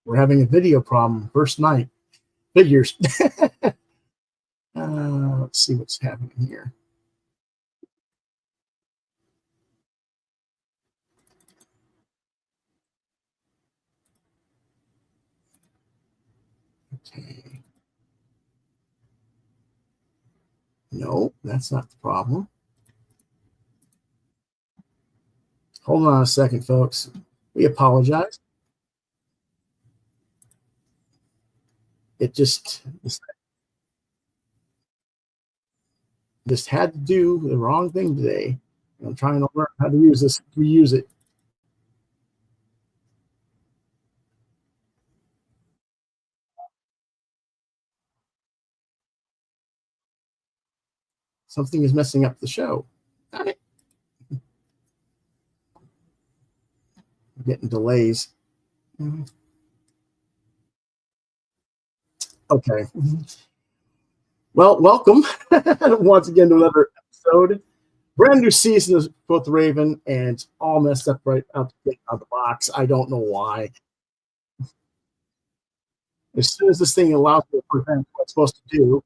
We're having a video problem. First night. Figures. Let's see what's happening here. Okay. No, that's not the problem. Hold on a second, folks. We apologize. It just had to do the wrong thing today. I'm trying to learn how to use this, reuse it. Something is messing up the show. Got it. I'm getting delays. Okay. Well, welcome once again to another episode. Brand new season of Quoth the Raven, and it's all messed up right out the box. I don't know why. As soon as this thing allows me to present what it's supposed to do,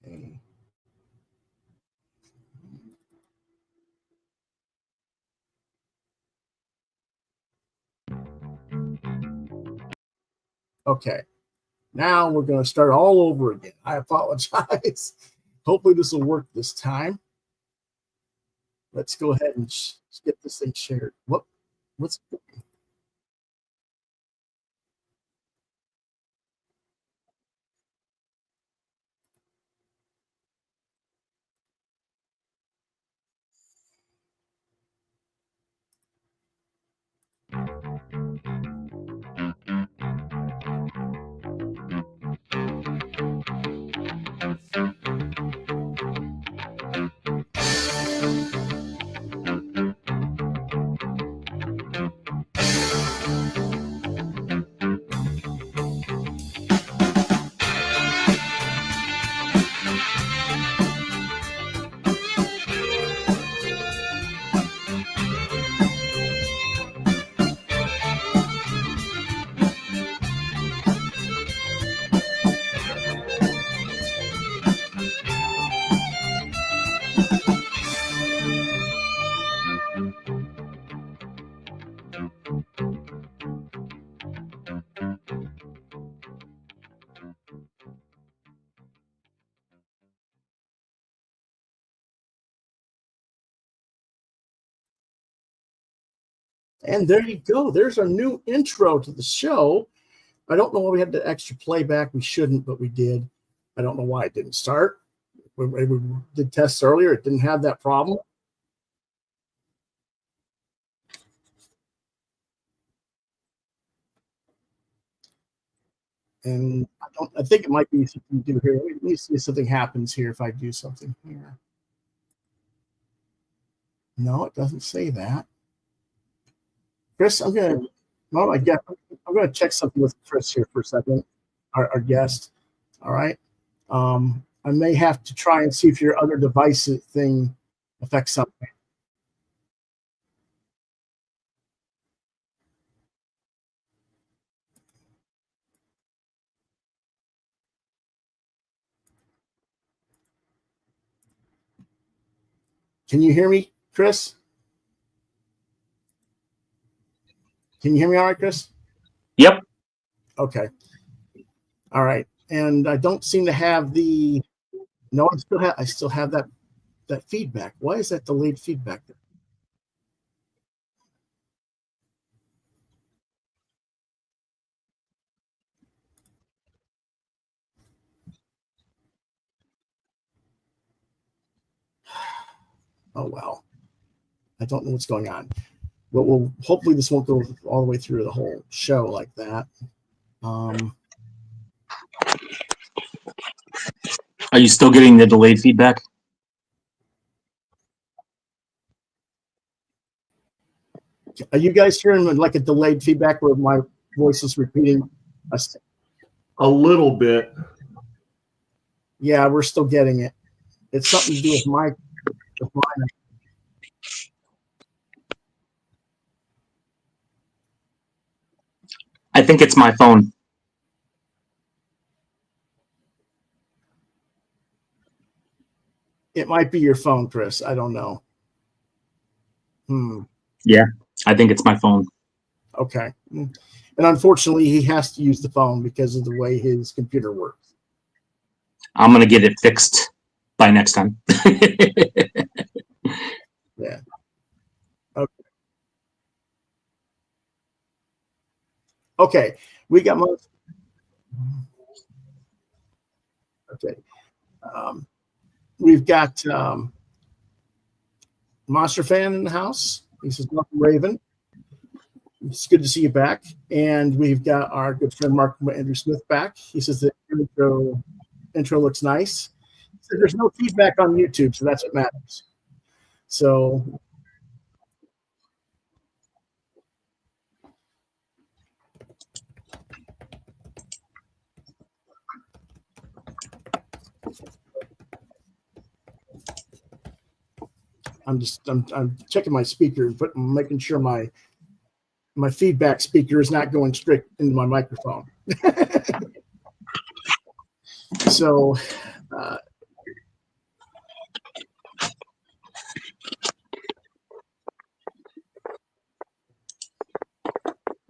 okay. Okay. Now we're going to start all over again. I apologize. Hopefully this will work this time. Let's go ahead and get this thing shared. What's And there you go. There's our new intro to the show. I don't know why we had the extra playback. We shouldn't, but we did. I don't know why it didn't start. We did tests earlier. It didn't have that problem. And I think it might be something to do here. Let me see if something happens here if I do something here. No, it doesn't say that. Chris, I'm gonna check something with Chris here for a second, our guest. All right. I may have to try and see if your other device thing affects something. Can you hear me, Chris? Can you hear me all right, Chris? Yep. Okay. All right. And I don't seem to have the no, I still have that feedback. Why is that delayed feedback there? Oh well. I don't know what's going on. But hopefully this won't go all the way through the whole show like that. Are you still getting the delayed feedback? Are you guys hearing like a delayed feedback where my voice is repeating? A little bit. Yeah, we're still getting it. It's something to do with mine. I think it's my phone. It might be your phone, Chris. I don't know. Yeah, I think it's my phone. Okay. And unfortunately, he has to use the phone because of the way his computer works. I'm going to get it fixed by next time. Yeah. Okay. Okay. We got most. Okay. We've got Monster Fan in the house. He says, "Welcome, Raven. It's good to see you back." And we've got our good friend Mark Andrew Smith back. He says the intro looks nice. He says there's no feedback on YouTube, so that's what matters. So I'm checking my speaker, but I'm making sure my feedback speaker is not going straight into my microphone. So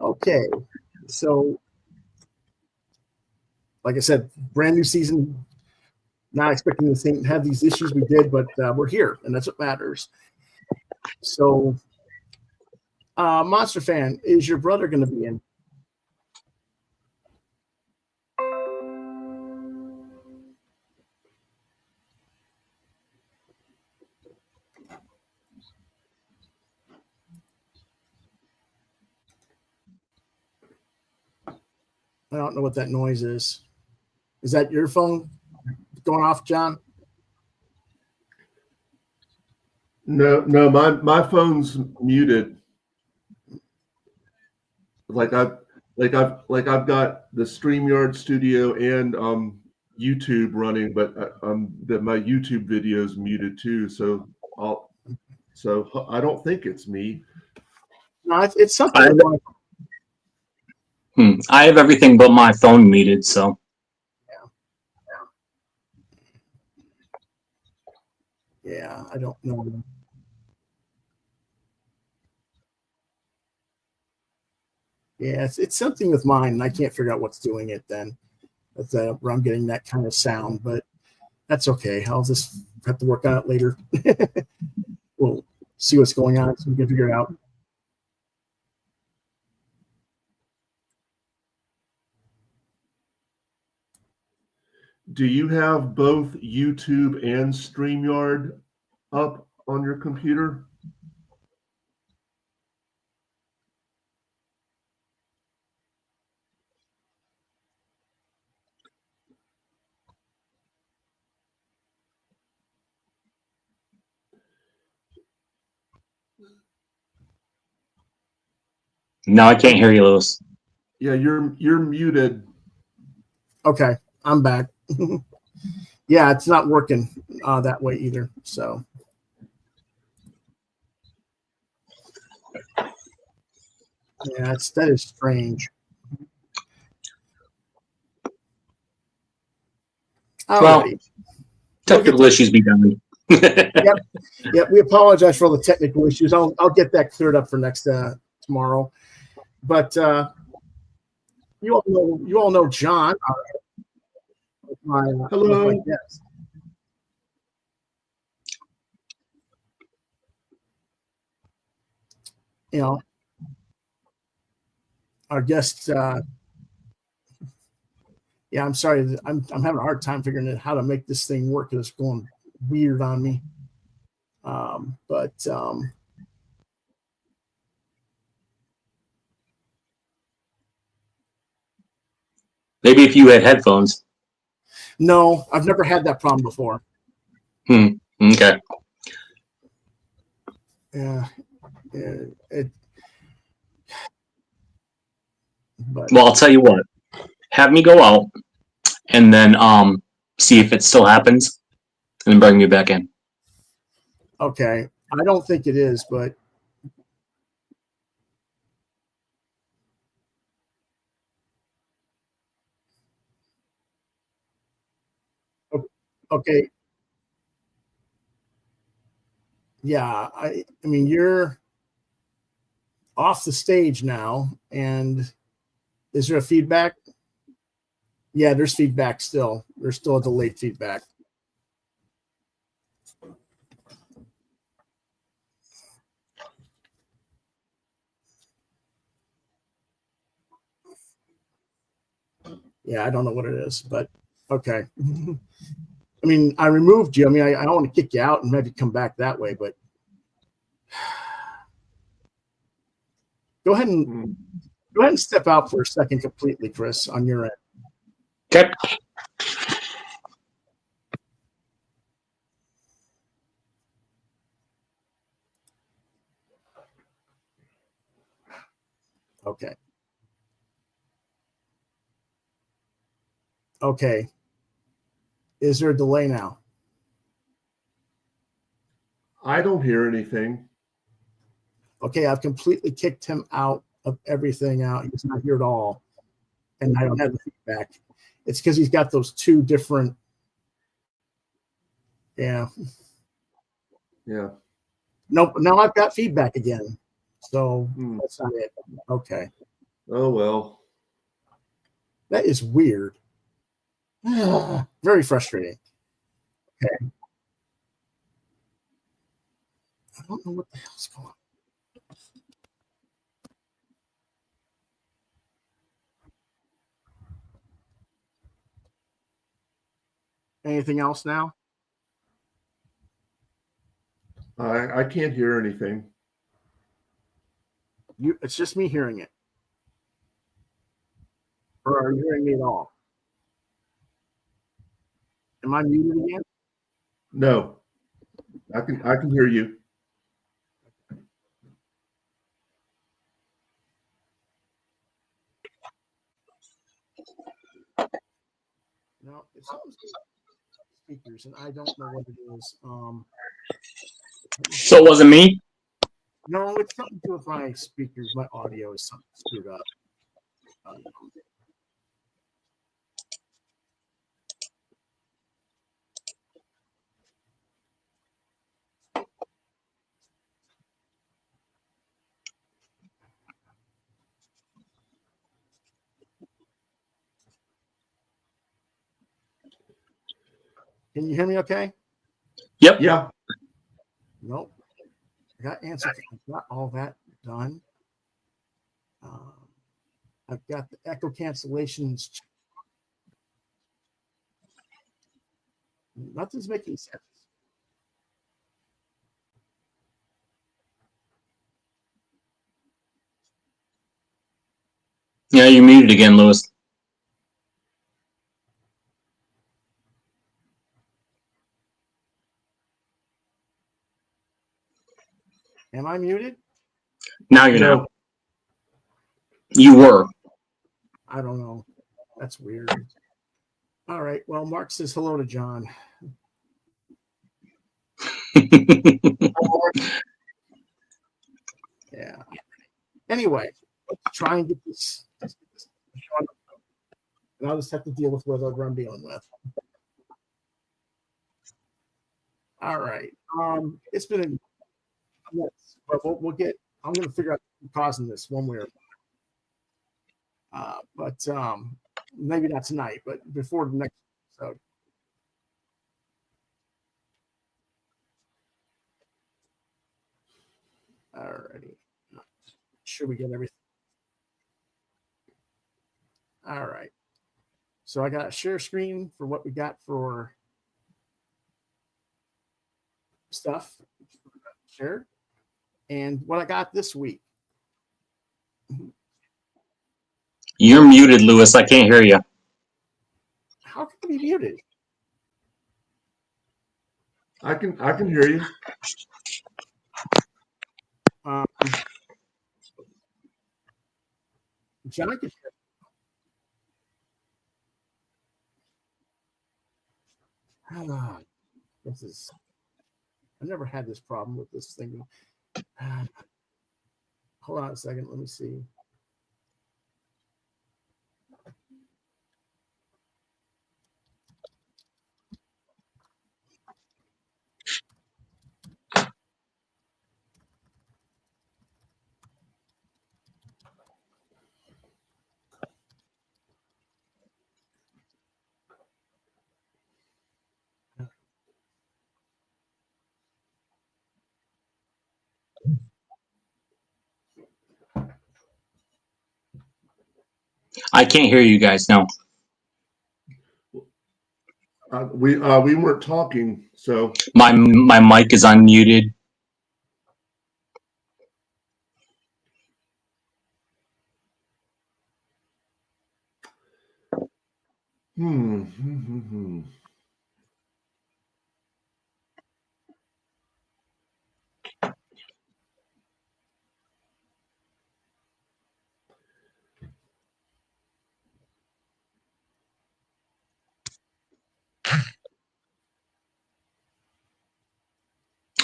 okay, so like I said, brand new season. Not expecting to have these issues we did, but we're here, and that's what matters. So, Monster Fan, is your brother going to be in? I don't know what that noise is. Is that your phone going off, John? No, my phone's muted. Like I've got the StreamYard Studio and YouTube running, but that my YouTube video is muted too. So I don't think it's me. No, it's something. I have everything but my phone muted, so. Yeah, I don't know. Yeah, it's something with mine, and I can't figure out what's doing it then. That's where I'm getting that kind of sound, but that's okay. I'll just have to work on it later. We'll see what's going on so we can figure it out. Do you have both YouTube and StreamYard up on your computer? No, I can't hear you, Lewis. Yeah, you're muted. Okay, I'm back. Yeah, it's not working that way either. So, yeah, that is strange. Well, technical issues be done. Yep. We apologize for all the technical issues. I'll get that cleared up for next tomorrow. But you all know John. Hello. My guest. You know, our guest. Yeah, I'm sorry. I'm having a hard time figuring out how to make this thing work. It's going weird on me. But maybe if you had headphones. No, I've never had that problem before. Okay. Yeah. But, well, I'll tell you what. have me go out and then see if it still happens and then bring me back in. Okay. I don't think it is, but okay. Yeah, I mean, you're off the stage now, and is there a feedback? Yeah, there's feedback still. There's still a delayed feedback. Yeah, I don't know what it is, but okay. I mean, I removed you. I mean, I don't want to kick you out and maybe come back that way, but go ahead and step out for a second completely, Chris, on your end. Okay. Okay. Okay. Is there a delay now? I don't hear anything. Okay, I've completely kicked him out of everything out. He's not here at all. And I don't have the feedback. It's because he's got those two different. Yeah. Yeah. Nope. Now I've got feedback again. So that's not it. Okay. Oh, well. That is weird. Very frustrating. Okay. I don't know what the hell's going on. Anything else now? I can't hear anything. It's just me hearing it. Or are you hearing me at all? Am I muted again? No. I can hear you. No, it's speakers, and I don't know what it is. So it wasn't me? No, it's something to do with my speakers. My audio is something screwed up. Can you hear me okay? Yep. Yeah. Nope. I got answer. I've got all that done. I've got the echo cancellations. Nothing's making sense. Yeah, you're muted again, Lewis. Am I muted? Now you're No. not. You were. I don't know. That's weird. All right. Well, Mark says hello to John. Yeah. Anyway, let's try and get this. And I'll just have to deal with whatever I'm dealing with. All right. It's been a mess, but we'll get. I'm going to figure out what's causing this one way or another. But maybe not tonight, but before the next episode. All righty. Should we get everything? All right. So I got a share screen for what we got for stuff shared and what I got this week. You're muted, Lewis. I can't hear you. How can I be muted? I can hear you. John can hear. Ah, this is. I've never had this problem with this thing. Hold on a second. Let me see. I can't hear you guys now. We weren't talking, so My mic is unmuted.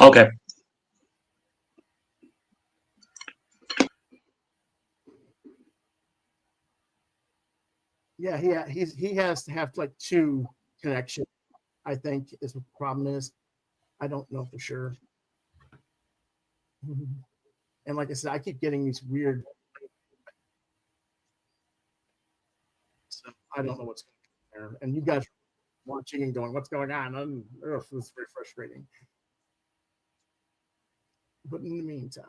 Okay. Yeah, he has to have like 2 connections. I think is what the problem is. I don't know for sure. And like I said, I keep getting these weird. So I don't know what's going on there. And you guys are watching and going, "What's going on?" It's very frustrating. But in the meantime,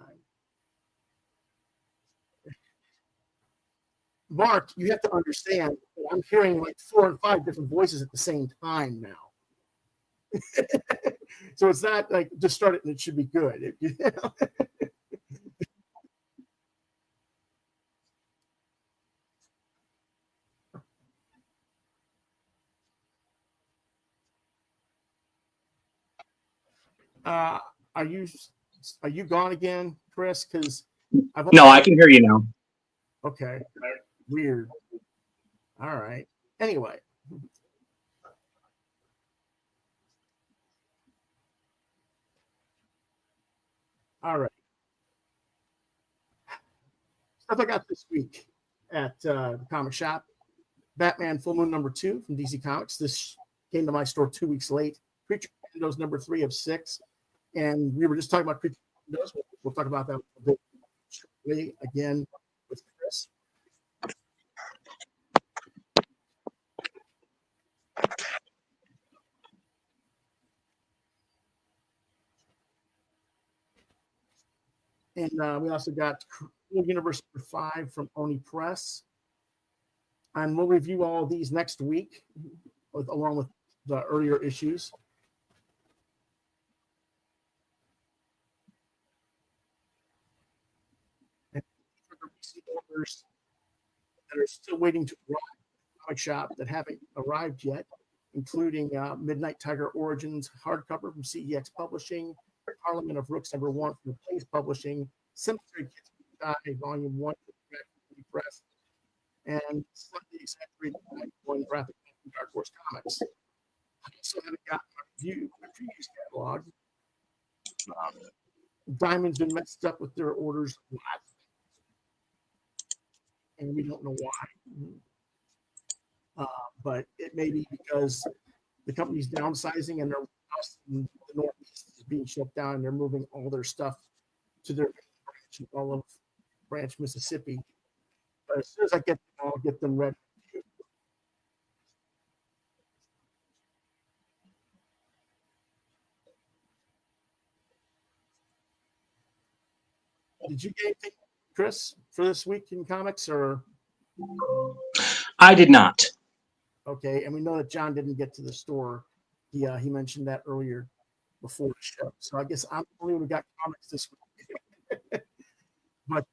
Mark, you have to understand that I'm hearing like 4 and 5 different voices at the same time now. So it's not like just start it and it should be good. uh, are you gone again, Chris? Because No, I can hear you now. Okay, weird. All right. Anyway, all right. Stuff I got this week at the comic shop. Batman Full Moon #2 from DC Comics. This came to my store 2 weeks late. Creature Commandos #3 of 6. And we were just talking about Creature Commandos. We'll talk about that a bit shortly again with Chris. And we also got Universe #5 from Oni Press. And we'll review all of these next week, along with the earlier issues. And for the recent orders that are still waiting to arrive at the comic shop that haven't arrived yet, including Midnight Tiger Origins hardcover from CEX Publishing, Parliament of Rooks #1 from the Place Publishing, Cemetery Kids Die Volume 1 from the Press, and slightly exaggerated one graphic from Dark Horse Comics. I also haven't gotten my previews catalog. Diamond's been messed up with their orders a lot, and we don't know why. But it may be because the company's downsizing and their house in the Northeast is being shut down, and they're moving all their stuff to their branch in Olive Branch, Mississippi. But as soon as I get them, I'll get them ready. Did you get anything, Chris, for this week in comics? Or I did not. okay, and we know that John didn't get to the store. He mentioned that earlier before the show. So I guess I'm the only one who got comics this week. But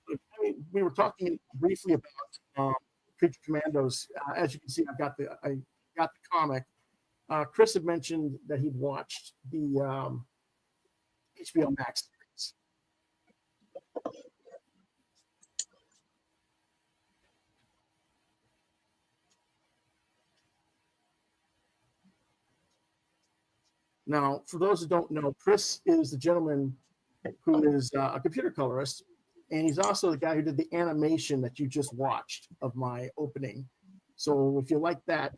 I mean, we were talking briefly about Creature Commandos. As you can see, I got the comic. Chris had mentioned that he'd watched the HBO Max series. Now, for those who don't know, Chris is the gentleman who is a computer colorist, and he's also the guy who did the animation that you just watched of my opening. So if you like that,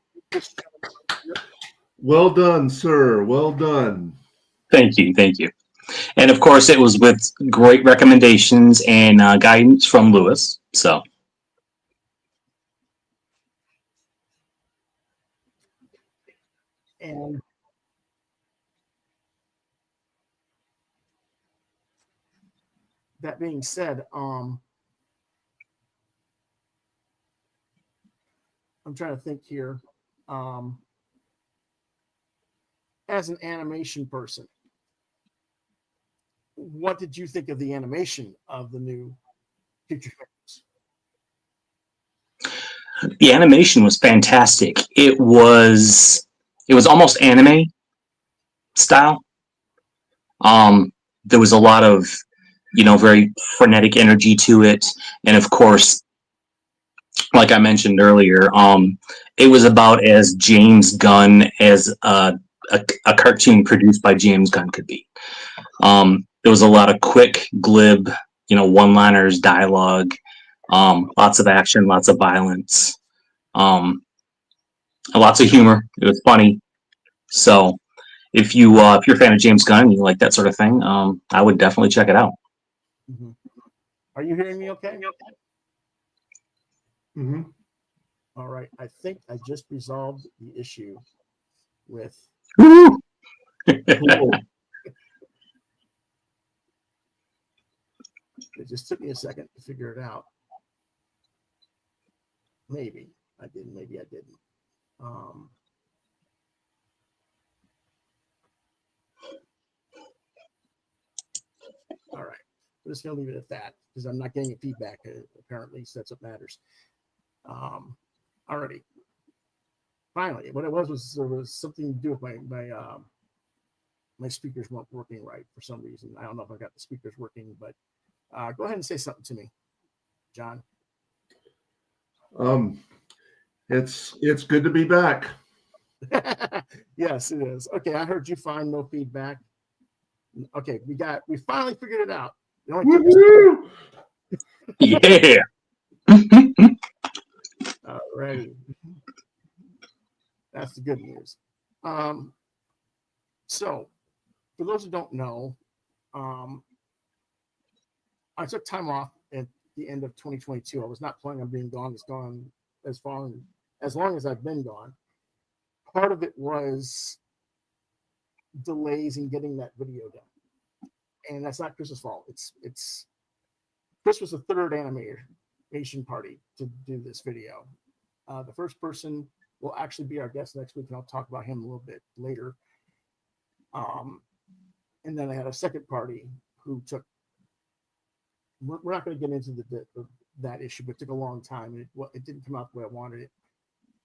Well done, sir. Well done. Thank you, thank you. And of course, it was with great recommendations and guidance from Lewis. So, and that being said, I'm trying to think here. As an animation person, what did you think of the animation of the new Future Fighters? the animation was fantastic. It was almost anime style. There was a lot of, very frenetic energy to it, and of course, like I mentioned earlier, it was about as James Gunn as a cartoon produced by James Gunn could be. There was a lot of quick, glib, one-liners, dialogue, lots of action, lots of violence, lots of humor. It was funny. So if you're a fan of James Gunn and you like that sort of thing, I would definitely check it out. Mm-hmm. Are you hearing me okay? Mm-hmm. All right. I think I just resolved the issue with. Cool. It just took me a second to figure it out. Maybe I did, maybe I didn't. All right. I'm just going to leave it at that because I'm not getting any feedback. Apparently, so that's what matters. Alrighty. Finally, what it was there was something to do with my speakers weren't working right for some reason. I don't know if I got the speakers working, but go ahead and say something to me, John. It's good to be back. Yes, it is. Okay, I heard you fine. No feedback. Okay, we finally figured it out. It only took us. Yeah. Alrighty. That's the good news. So, for those who don't know, I took time off at the end of 2022. I was not planning on being gone as long as I've been gone. Part of it was delays in getting that video done, and that's not Chris's fault. It's Chris was the third animation party to do this video. The first person will actually be our guest next week, and I'll talk about him a little bit later. And then I had a second party who took. We're not going to get into that issue, but it took a long time, and it didn't come out the way I wanted it.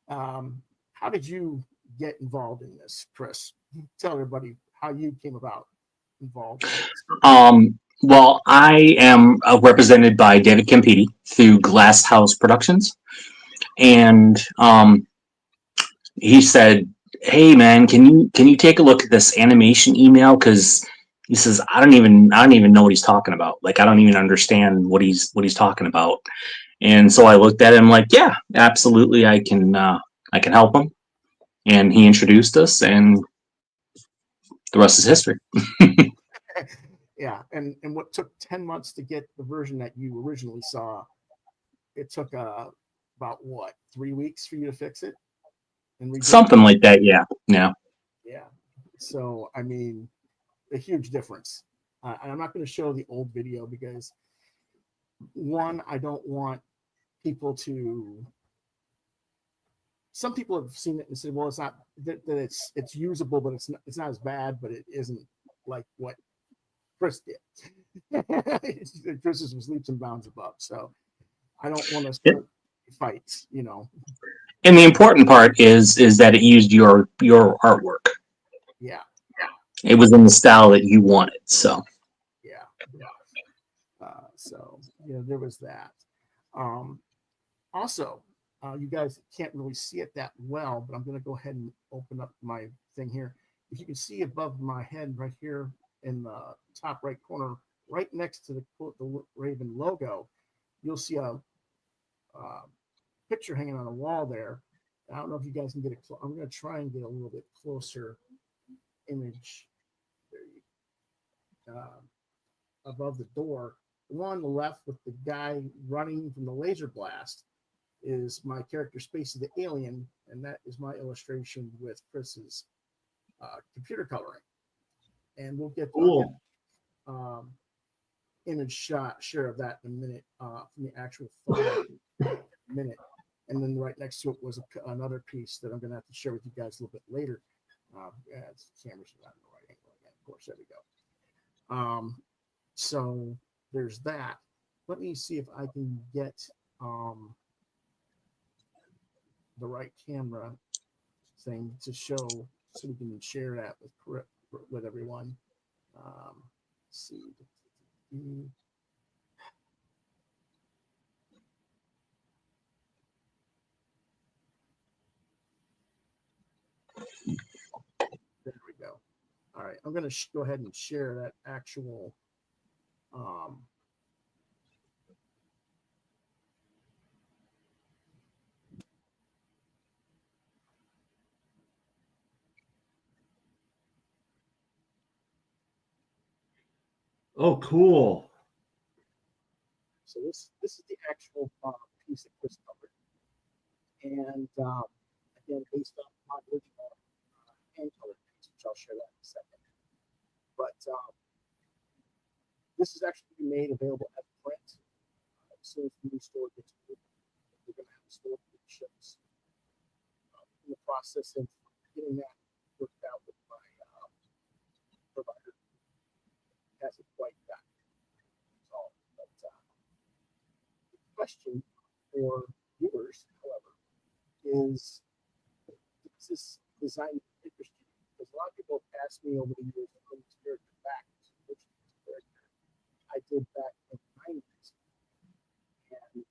How did you get involved in this, Chris? Tell everybody how you came about involved. Well, I am represented by David Campiti through Glass House Productions, and he said, "Hey, man, can you take a look at this animation email? Because he says I don't even know what he's talking about. Like I don't even understand what he's talking about." And so I looked at him like, "Yeah, absolutely, I can help him." And he introduced us, and the rest is history. Yeah, and what took 10 months to get the version that you originally saw, it took about 3 weeks for you to fix it? And something like that, yeah. So I mean, a huge difference. And I'm not going to show the old video because one, I don't want people to. Some people have seen it and said, "Well, it's not that it's usable, but it's not as bad, but it isn't like what Chris did." Chris was leaps and bounds above, so I don't want to start fights, And the important part is that it used your artwork. Yeah. It was in the style that you wanted. So. Yeah. So there was that. Also, you guys can't really see it that well, but I'm going to go ahead and open up my thing here. if you can see above my head right here in the top right corner, right next to the quote the Raven logo, you'll see a picture hanging on a wall there. I don't know if you guys can get it. I'm going to try and get a little bit closer image. There you above the door. The one on the left with the guy running from the laser blast is my character Spacey the Alien, and that is my illustration with Chris's computer coloring. And we'll get image share of that in a minute from the actual photo in a minute. And then right next to it was another piece that I'm going to have to share with you guys a little bit later. The camera's not in the right angle again. Of course, there we go. So there's that. Let me see if I can get the right camera thing to show so we can share that with everyone. Let's see. There we go. All right, I'm going to go ahead and share that actual Oh, cool. So this is the actual piece that Chris covered, and again based on my original hand colored piece, which I'll share that in a second. But this is actually made available as a print. As soon as the new store gets moved, we're going to have a store that ships. In the process of getting that worked out with my provider, hasn't quite gotten resolved. But the question for viewers, however, is this design interesting? Because a lot of people have asked me over the years to bring this character back, which character I did back in the 90s. And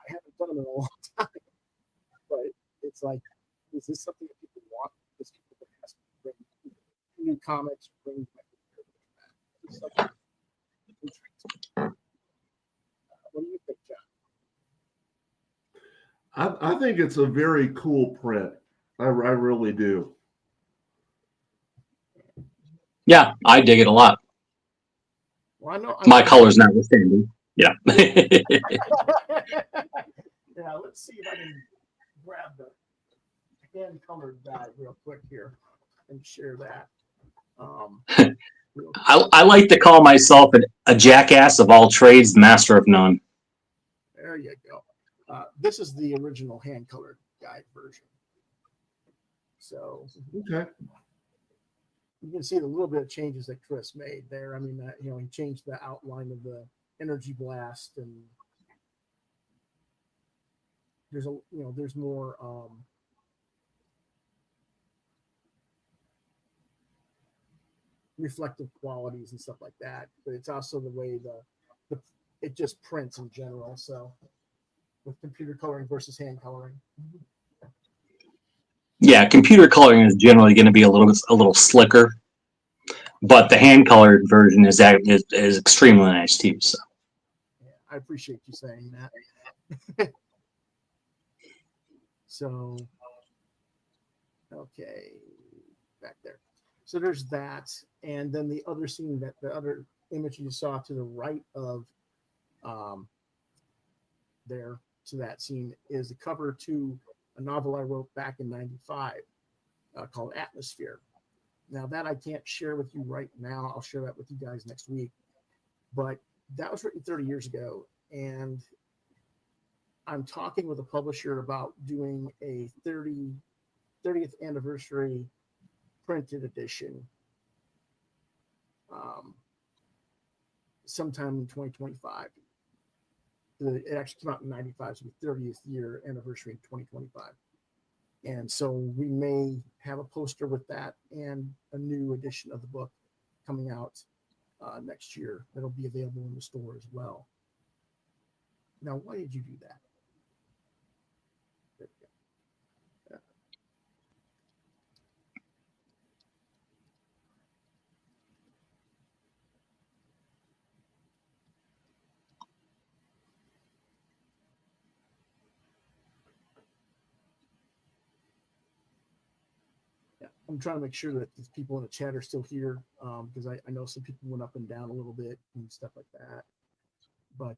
I haven't done them in a long time. But it's like, is this something that people want? Because people have asked me to bring new comics, bring my characters back. Is something that intrigues me. What do you think, John? I think it's a very cool print. I really do. Yeah, I dig it a lot. Well, I know my colors notwithstanding. Yeah. Yeah, let's see if I can grab the hand colored guy real quick here and share that. I like to call myself a jackass of all trades, master of none. There you go. This is the original hand colored guide version. So okay, you can see the little bit of changes that Chris made there. I mean, he changed the outline of the energy blast, and there's more reflective qualities and stuff like that. But it's also the way it just prints in general. So with computer coloring versus hand coloring. Yeah, computer coloring is generally going to be a little slicker, but the hand colored version is extremely nice too. So yeah, I appreciate you saying that. So okay, back there. So there's that, and then the other scene, that the other image you saw to the right of there to that scene is the cover to a novel I wrote back in '95 called Atmosphere. Now that I can't share with you right now, I'll share that with you guys next week. But that was written 30 years ago, and I'm talking with a publisher about doing a 30th anniversary printed edition sometime in 2025. It actually came out in '95, so the 30th year anniversary in 2025. And so we may have a poster with that and a new edition of the book coming out next year that'll be available in the store as well. Now, why did you do that? There we go. I'm trying to make sure that the people in the chat are still here, because I know some people went up and down a little bit and stuff like that. But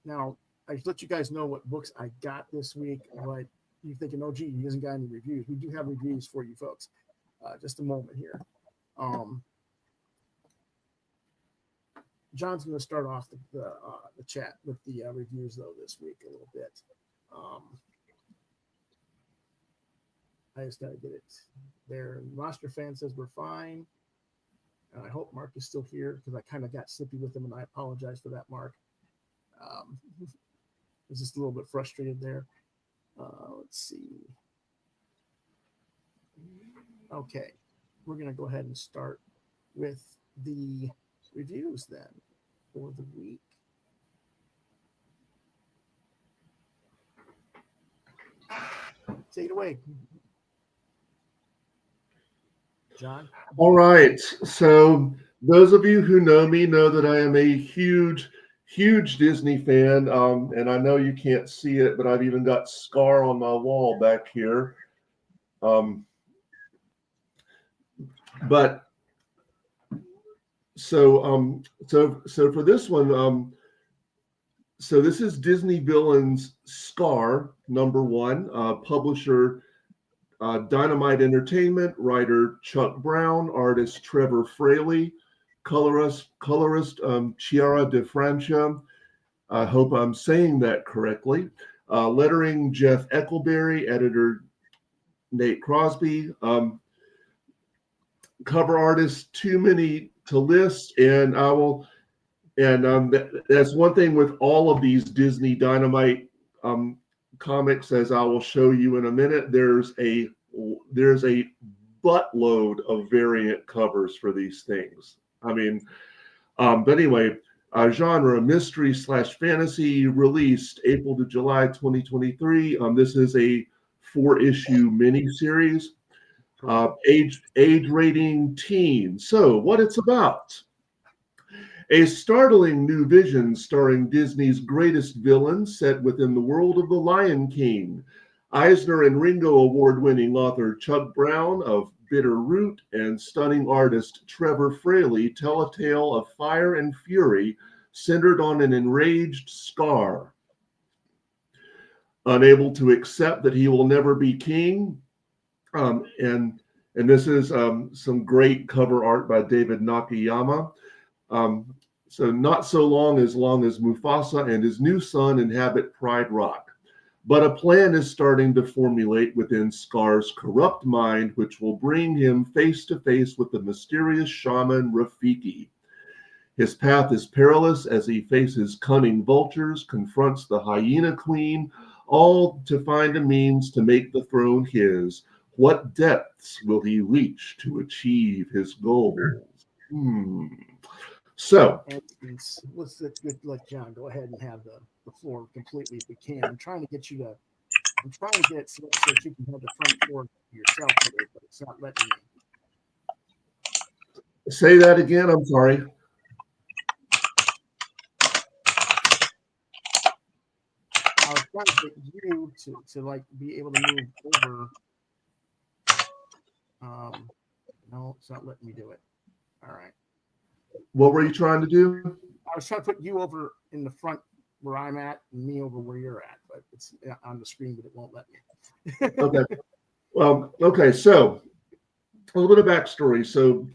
now I let you guys know what books I got this week. But you're thinking, oh, gee, he hasn't got any reviews. We do have reviews for you folks. Just a moment here. John's going to start off the chat with the reviews though this week a little bit. I just got to get it there. Roster fan says we're fine. And I hope Mark is still here because I kind of got slippy with him, and I apologize for that, Mark. I was just a little bit frustrated there. Let's see. Okay, we're going to go ahead and start with the reviews then for the week. Take it away, John. All right. So those of you who know me know that I am a huge Disney fan. And I know you can't see it, but I've even got Scar on my wall back here. But so for this one, so this is Disney Villains Scar #1, publisher Dynamite Entertainment, writer Chuck Brown, artist Trevor Fraley, colorist Chiara De Francia. I hope I'm saying that correctly. Lettering Jeff Eckelberry, editor Nate Crosby. Cover artist too many to list, and I will. And that's one thing with all of these Disney Dynamite comics, as I will show you in a minute. There's a buttload of variant covers for these things. I mean, but anyway, genre mystery / fantasy, released April to July 2023. This is a 4-issue miniseries. Age rating teen. So what it's about. A startling new vision starring Disney's greatest villains set within the world of The Lion King. Eisner and Ringo award-winning author Chuck Brown of Bitter Root and stunning artist Trevor Fraley tell a tale of fire and fury centered on an enraged Scar. Unable to accept that he will never be king, and this is some great cover art by David Nakayama. So not so long as Mufasa and his new son inhabit Pride Rock. But a plan is starting to formulate within Scar's corrupt mind, which will bring him face to face with the mysterious shaman Rafiki. His path is perilous as he faces cunning vultures, confronts the hyena queen, all to find a means to make the throne his. What depths will he reach to achieve his goals? So, let's let John go ahead and have the floor completely if we can. I'm trying to get it so that you can have the front floor yourself today, but it's not letting me. Say that again. I'm sorry. I was trying to get you to like be able to move over. No, it's not letting me do it. All right. What were you trying to do? I was trying to put you over in the front where I'm at and me over where you're at, but it's on the screen, but it won't let me. Okay. Well, okay. So a little bit of backstory. So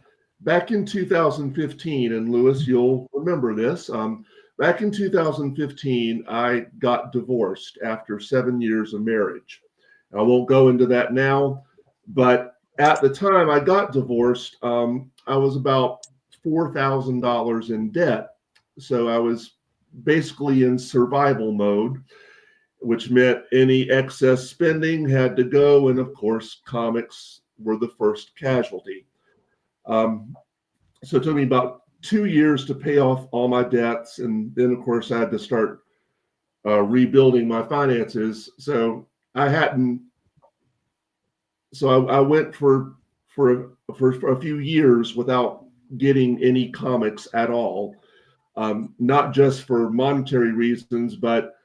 back in 2015, and Lewis, you'll remember this. Back in 2015, I got divorced after 7 years of marriage. I won't go into that now, but at the time I got divorced, I was about $4,000 in debt. So I was basically in survival mode, which meant any excess spending had to go. And of course, comics were the first casualty. So it took me about 2 years to pay off all my debts. And then, of course, I had to start rebuilding my finances. So I went for a few years without getting any comics at all, not just for monetary reasons, but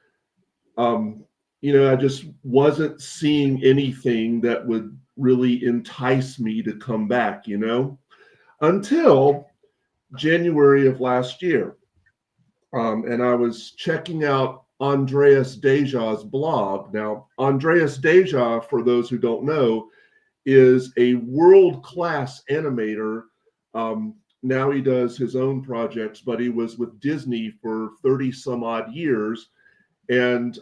I just wasn't seeing anything that would really entice me to come back, until January of last year. And I was checking out Andreas Deja's blog. Now, Andreas Deja, for those who don't know, is a world-class animator. Now he does his own projects, but he was with Disney for 30 some odd years. And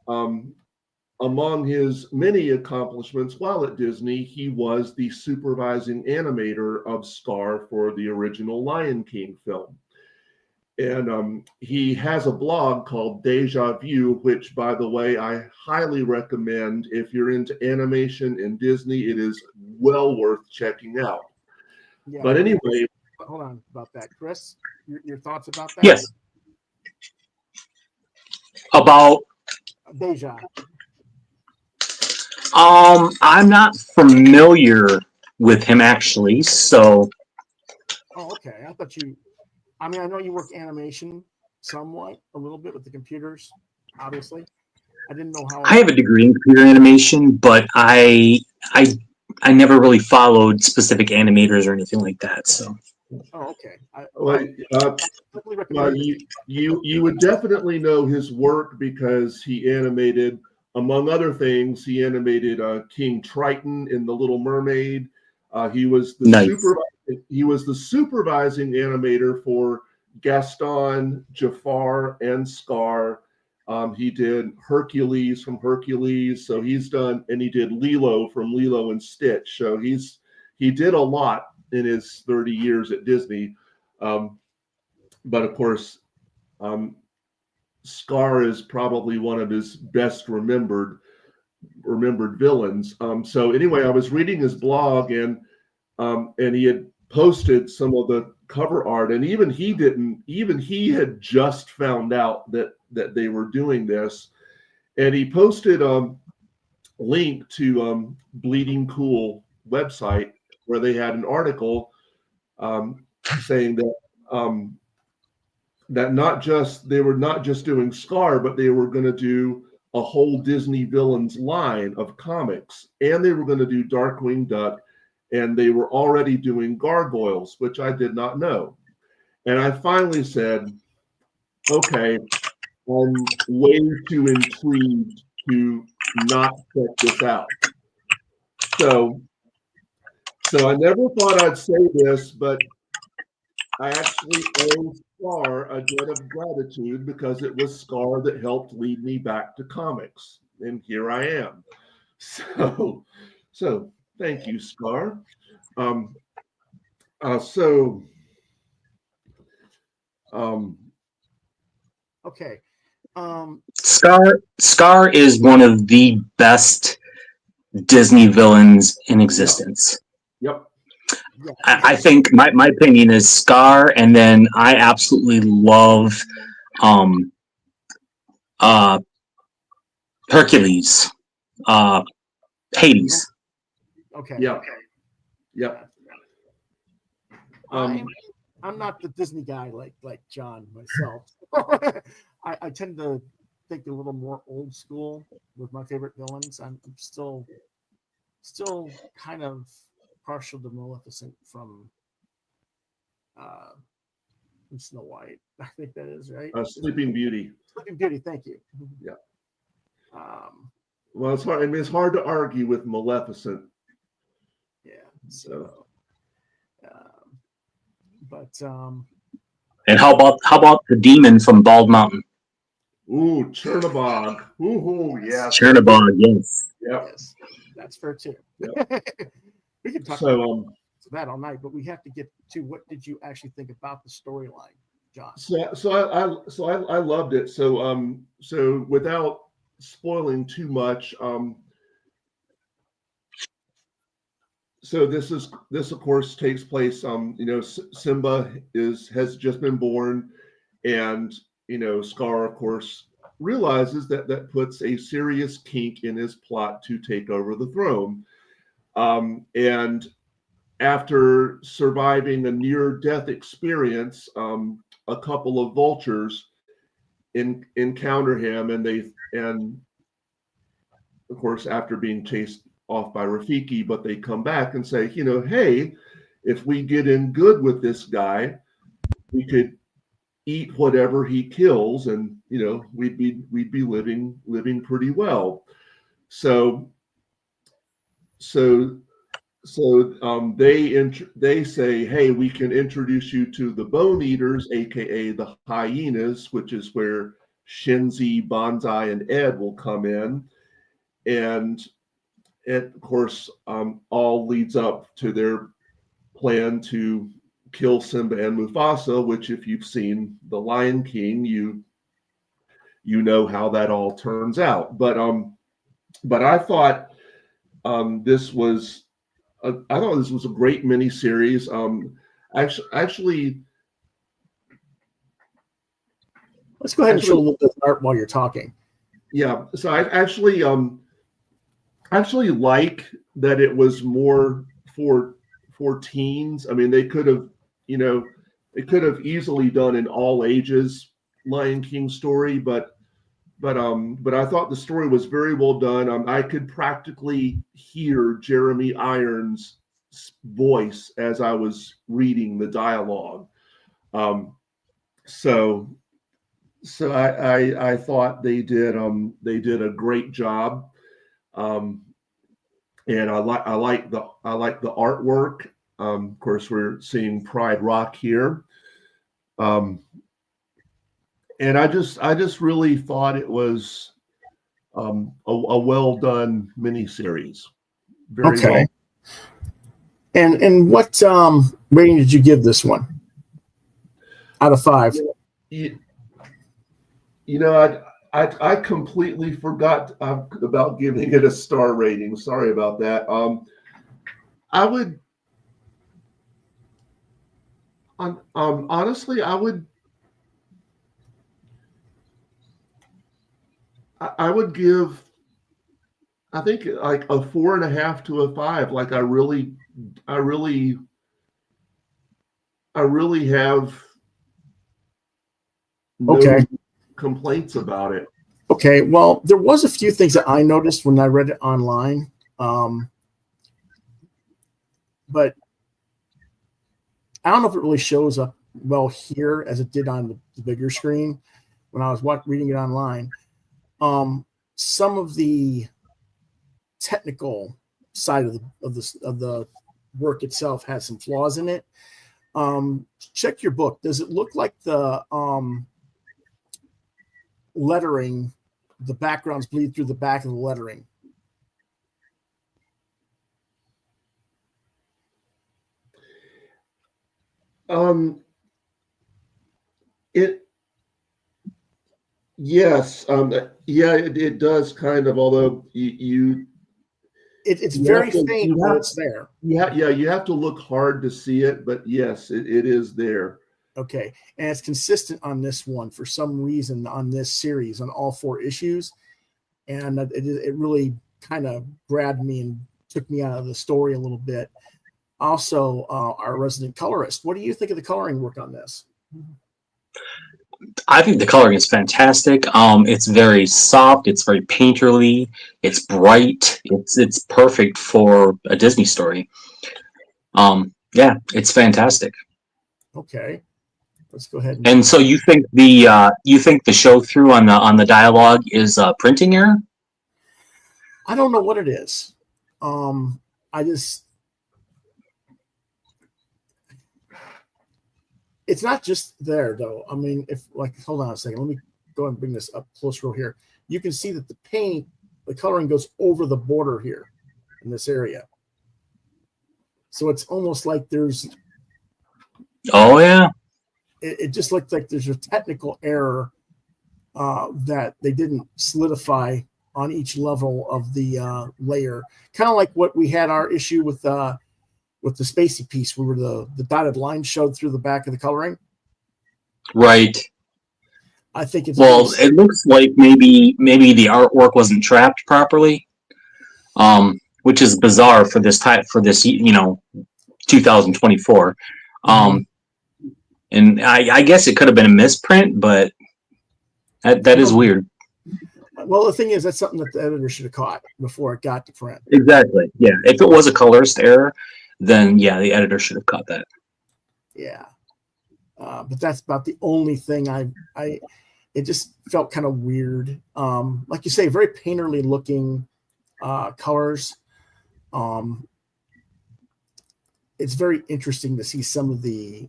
among his many accomplishments while at Disney, he was the supervising animator of Scar for the original Lion King film. And he has a blog called Deja Vu, which, by the way, I highly recommend if you're into animation and Disney. It is well worth checking out. Yeah. But anyway, hold on about that, Chris. Your thoughts about that? Yes. About Deja. I'm not familiar with him actually, so. Oh, okay. I thought you. I mean, I know you work animation somewhat, a little bit with the computers, obviously. I didn't know how. I have a degree in computer animation, but I never really followed specific animators or anything like that. So. Oh, okay. You would definitely know his work because he animated, among other things, he animated King Triton in The Little Mermaid. He was the supervising animator for Gaston, Jafar, and Scar. He did Hercules from Hercules, so he did Lilo from Lilo and Stitch. So he did a lot in his 30 years at Disney. But of course, Scar is probably one of his best remembered villains. So anyway, I was reading his blog, and he had posted some of the cover art, and even he had just found out that they were doing this, and he posted a link to Bleeding Cool website where they had an article saying that they were not just doing Scar, but they were going to do a whole Disney villains line of comics, and they were going to do Darkwing Duck, and they were already doing Gargoyles, which I did not know. And I finally said, okay, I'm way too intrigued to not check this out. So I never thought I'd say this, but I actually owe Scar a debt of gratitude because it was Scar that helped lead me back to comics. And here I am. So thank you, Scar. Okay. Scar is one of the best Disney villains in existence. Yep. I think my opinion is Scar, and then I absolutely love Hercules, Hades. Okay. Yep. Yep. I'm not the Disney guy like John myself. I tend to think a little more old school with my favorite villains. I'm still kind of partial to Maleficent from Snow White. I think that is right. Sleeping Beauty. Sleeping Beauty. Thank you. Yeah. Well, it's hard. I mean, it's hard to argue with Maleficent. Yeah. So. And how about the demon from Bald Mountain? Ooh, Chernabog. Ooh, yes. Chernabog, yes. Yep. Yes, that's fair too. Yep. We can talk about that all night, but we have to get to what did you actually think about the storyline, John? So I loved it. So without spoiling too much, so this of course takes place. Simba has just been born, and Scar of course realizes that puts a serious kink in his plot to take over the throne. And after surviving a near-death experience, a couple of vultures encounter him, and of course, after being chased off by Rafiki, but they come back and say, hey, if we get in good with this guy, we could eat whatever he kills, and we'd be living pretty well. So they say, hey, we can introduce you to the Bone Eaters, aka the hyenas, which is where Shinzi, Banzai, and Ed will come in, and it, of course, all leads up to their plan to kill Simba and Mufasa, which, if you've seen The Lion King, you know how that all turns out. But I thought this was a great miniseries. Actually, let's go ahead and show a little bit of art while you're talking. Yeah, so I actually like that it was more for teens. I mean, they could have easily done an all ages Lion King story, but I thought the story was very well done. I could practically hear Jeremy Irons' voice as I was reading the dialogue. So I thought they did a great job. And I like the artwork. Of course, we're seeing Pride Rock here. And I just really thought it was a well done miniseries. Very okay. well. And what rating did you give this one out of 5? I completely forgot about giving it a star rating. Sorry about that. Honestly, I would give, I think, like a 4.5 to a 5. Like I really have no complaints about it. Okay, well, there was a few things that I noticed when I read it online, but I don't know if it really shows up well here as it did on the bigger screen when I was reading it online. Some of the technical side of the work itself has some flaws in it. Check your book. Does it look like the lettering, the backgrounds bleed through the back of the lettering? Yes. It does kind of, although it's very faint, but it's there. Yeah, you have to look hard to see it, but yes, it is there. Okay, and it's consistent on this one for some reason on this series on all 4 issues, and it really kind of grabbed me and took me out of the story a little bit. Also, our resident colorist, what do you think of the coloring work on this? I think the coloring is fantastic. It's very soft. It's very painterly. It's bright. It's perfect for a Disney story. Yeah, it's fantastic. Okay, let's go ahead. And so you think the show through on the dialogue is a printing error? I don't know what it is. It's not just there though. I mean, hold on a second. Let me go and bring this up closer over here. You can see that the coloring goes over the border here in this area. So it's almost like there's. Oh yeah. It just looked like there's a technical error that they didn't solidify on each level of the layer. Kind of like what we had our issue with the Spacey piece, where the dotted line showed through the back of the coloring. Right. I think it's it looks like maybe the artwork wasn't trapped properly, which is bizarre for this 2024. And I guess it could have been a misprint, but that is weird. Well, the thing is, that's something that the editor should have caught before it got to print. Exactly. Yeah. If it was a colorist error, then yeah, the editor should have caught that. Yeah. But that's about the only thing it just felt kind of weird. Like you say, very painterly looking colors. It's very interesting to see some of the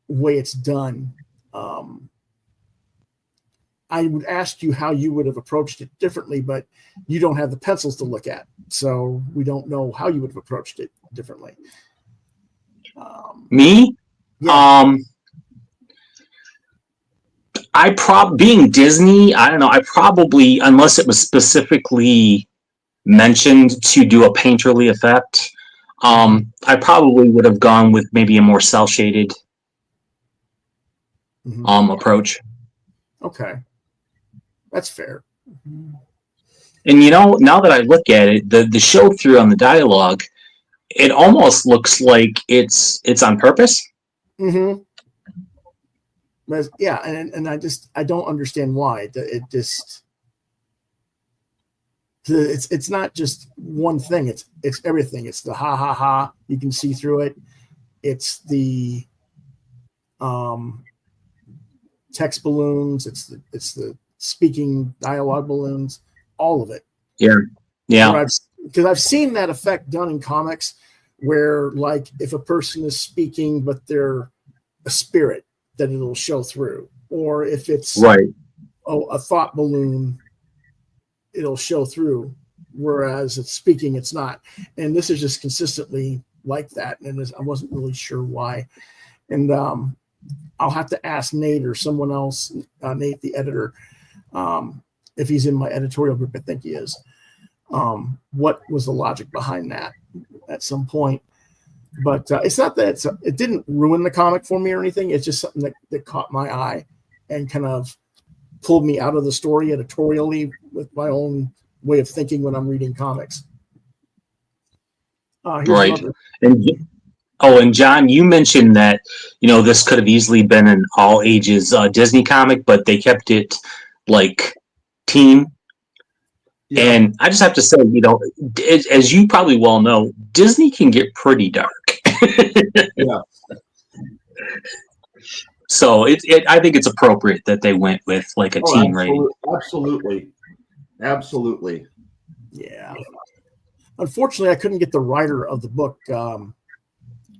way it's done. I would ask you how you would have approached it differently, but you don't have the pencils to look at, so we don't know how you would have approached it differently. Me? Yeah. Being Disney, I don't know, I probably, unless it was specifically mentioned to do a painterly effect, I probably would have gone with maybe a more cell shaded approach. Okay. That's fair. And now that I look at it, the show through on the dialogue, it almost looks like it's on purpose. Mm-hmm. But yeah, and I don't understand why. It's not just one thing. It's everything. It's the ha ha ha. You can see through it. It's the text balloons. It's the speaking dialogue balloons. All of it. Yeah. Because I've seen that effect done in comics, where like if a person is speaking but they're a spirit, that it'll show through, or if it's a thought balloon, it'll show through, whereas it's speaking, it's not. And this is just consistently like that, and I wasn't really sure why. And I'll have to ask Nate or someone else, Nate the editor, if he's in my editorial group. I think he is. What was the logic behind that at some point? But it's not that it didn't ruin the comic for me or anything. It's just something that caught my eye and kind of pulled me out of the story editorially with my own way of thinking when I'm reading comics. Right. And John, you mentioned that, this could have easily been an all ages Disney comic, but they kept it like teen. Yeah. And I just have to say, as you probably well know, Disney can get pretty dark. Yeah. So I think it's appropriate that they went with like a teen rating. Absolutely. Yeah. Unfortunately, I couldn't get the writer of the book,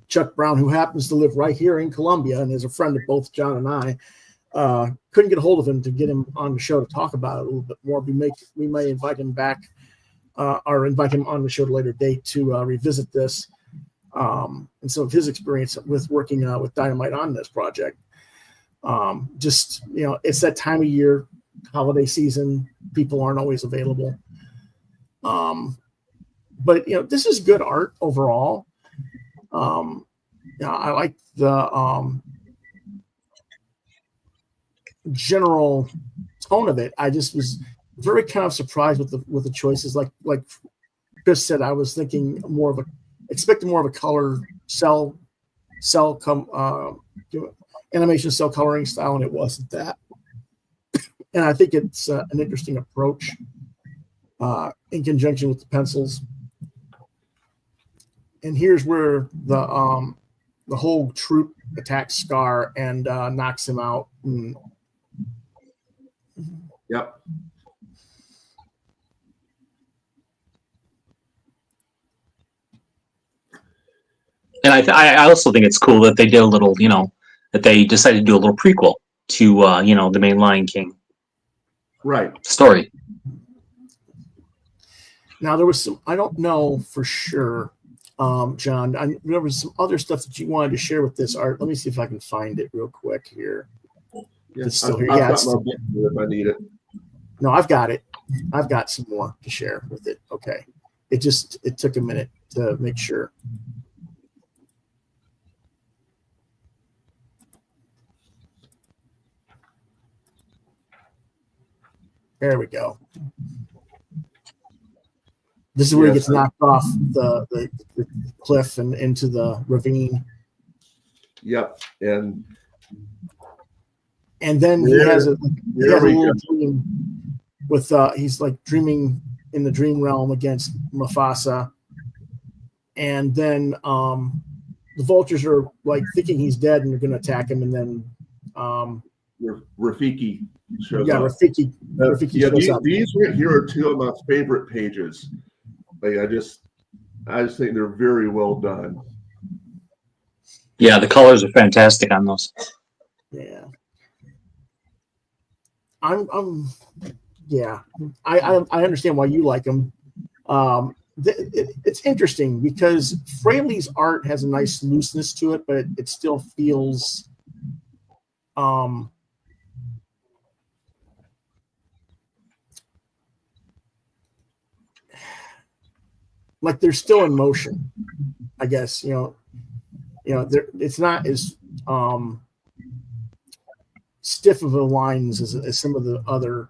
Chuck Brown, who happens to live right here in Columbia and is a friend of both John and I. Couldn't get a hold of him to get him on the show to talk about it a little bit more. We may invite him back or invite him on the show at a later date to revisit this and some of his experience with working with Dynamite on this project. It's that time of year, holiday season. People aren't always available. But this is good art overall. I like the general tone of it. I just was very kind of surprised with the choices. Like Chris said, I was thinking expecting more of a color animation cell coloring style, and it wasn't that. And I think it's an interesting approach in conjunction with the pencils. And here's where the whole troop attacks Scar and knocks him out. Yep. And I also think it's cool that they did a little, that they decided to do a little prequel to, the main Lion King story. Now there was some, I don't know for sure, John, there was some other stuff that you wanted to share with this art. Let me see if I can find it real quick here. Yes, it's still here. I've got my book here if I need it. No, I've got it. I've got some more to share with it. Okay. It took a minute to make sure. There we go. This is where he gets knocked off the cliff and into the ravine. Yep. And then he has a little dream with he's like dreaming in the dream realm against Mufasa, and then the vultures are like thinking he's dead and they're going to attack him, and then Rafiki shows yeah, up. Rafiki Yeah, shows up. these right here are two of my favorite pages. Like I just think they're very well done. Yeah, the colors are fantastic on those. Yeah. Yeah, I understand why you like them. It's interesting because Fraley's art has a nice looseness to it, but it still feels like they're still in motion. I guess it's not as stiff of a lines as some of the other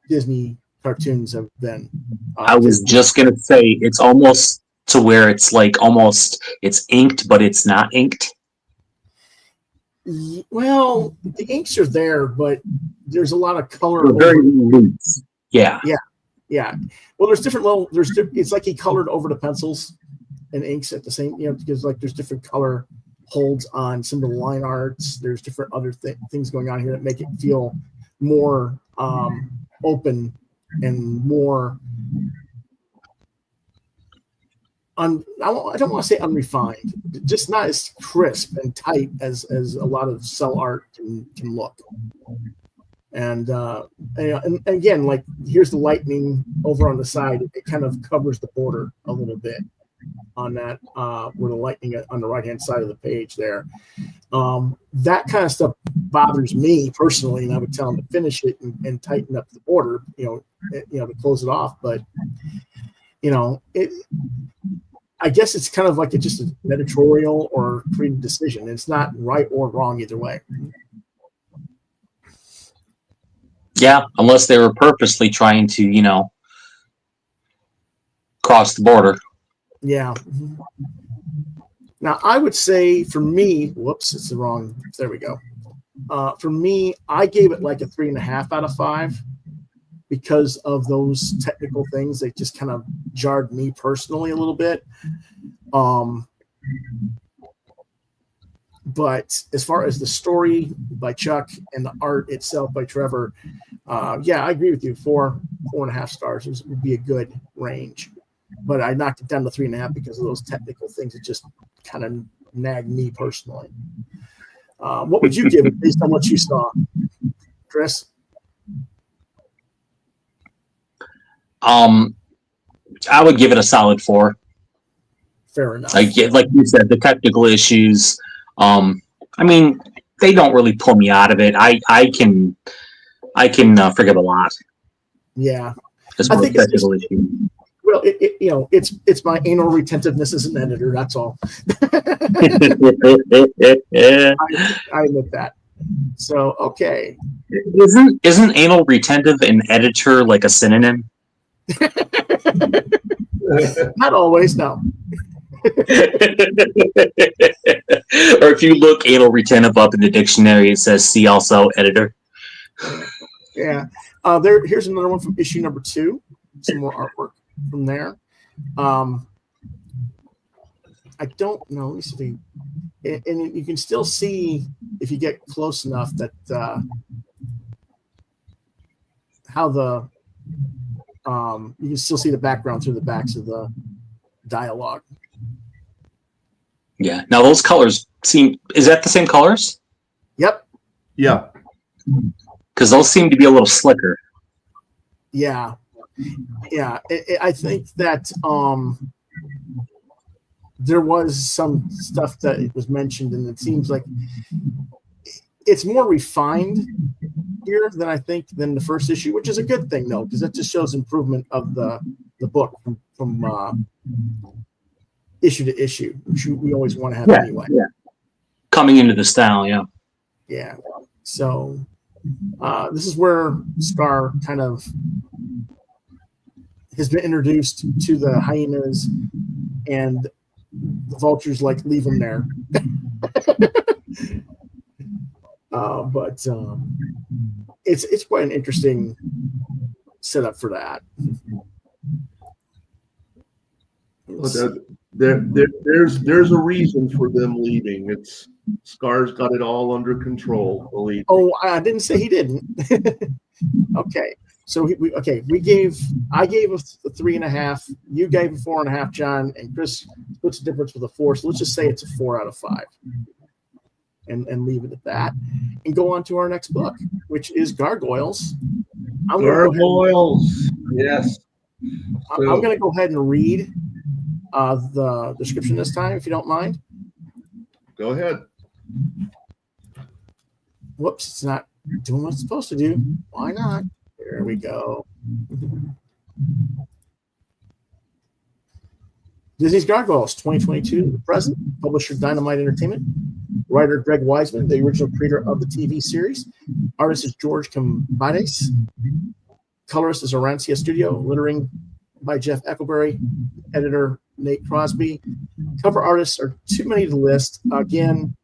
Disney cartoons have been. I was just gonna say it's almost to where it's like almost it's inked, but it's not inked. Well, the inks are there, but there's a lot of color. They're very loose. Yeah. Yeah. Well, there's different level. It's like he colored over the pencils and inks at the same. Because like there's different color holds on some of the line arts. There's different other things going on here that make it feel more open and more. I don't want to say unrefined, just not as crisp and tight as a lot of cell art can look. And again, like here's the lightning over on the side. It kind of covers the border a little bit on that where the lightning on the right hand side of the page there. That kind of stuff bothers me personally, and I would tell him to finish it and tighten up the border, to close it off. But I guess it's kind of like it's just an editorial or creative decision. It's not right or wrong either way. Yeah, unless they were purposely trying to, cross the border. Yeah. Now, I would say for me, whoops, it's the wrong. There we go. For me, I gave it like a 3.5 out of 5 because of those technical things. They just kind of jarred me personally a little bit. But as far as the story by Chuck and the art itself by Trevor, yeah, I agree with you. 4.5 stars would be a good range. But I knocked it down to 3.5 because of those technical things that just kind of nagged me personally. What would you give it based on what you saw, Chris? I would give it a solid 4. Fair enough. Like you said, the technical issues. They don't really pull me out of it. I can forgive a lot. Yeah, As far as technical issues. Well, it's my anal retentiveness as an editor. That's all. I admit that. So okay. Isn't anal retentive an editor like a synonym? Not always, no. Or if you look anal retentive up in the dictionary, it says see also editor. Yeah. Here's another one from issue number 2. Some more artwork from there. I don't know. Let me see. And you can still see if you get close enough that how the you can still see the background through the backs of the dialogue. Yeah. Now those colors is that the same colors? Yep. Yeah. Because those seem to be a little slicker. Yeah. Yeah. I think that there was some stuff that was mentioned, and it seems like it's more refined here than the first issue, which is a good thing though, because that just shows improvement of the book from issue to issue, which we always want to have anyway. Yeah. Coming into the style, yeah. Yeah. So this is where Scar kind of has been introduced to the hyenas, and the vultures leave him there. But it's quite an interesting set up for that. There's a reason for them leaving. It's Scar's got it all under control. Believe me. Oh, I didn't say he didn't. Okay, so I gave a 3.5. You gave a 4.5, John, and Chris puts a difference with a 4. So let's just say it's a 4 out of 5, and leave it at that, and go on to our next book, which is Gargoyles. Gargoyles, yes. I'm going to go ahead and read the description this time, if you don't mind. Go ahead. Whoops, it's not doing what it's supposed to do. Why not? There we go. Disney's Gargoyles 2022, the present. Publisher Dynamite Entertainment. Writer Greg Weisman, the original creator of the TV series. Artist is George Combades. Colorist is Arancia Studio. Lettering by Jeff Eckleberry. Editor Nate Crosby. Cover artists are too many to list. Again,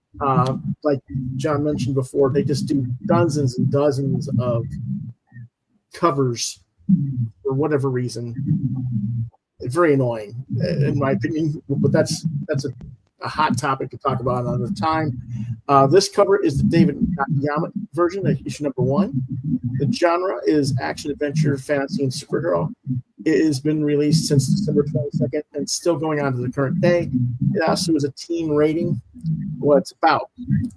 like John mentioned before, they just do dozens and dozens of covers for whatever reason. It's very annoying, in my opinion, but that's a hot topic to talk about another time. This cover is the David Yamat version, issue number 1. The genre is action, adventure, fantasy, and superhero. It has been released since December 22nd and still going on to the current day. It also is a teen rating. Well, it's about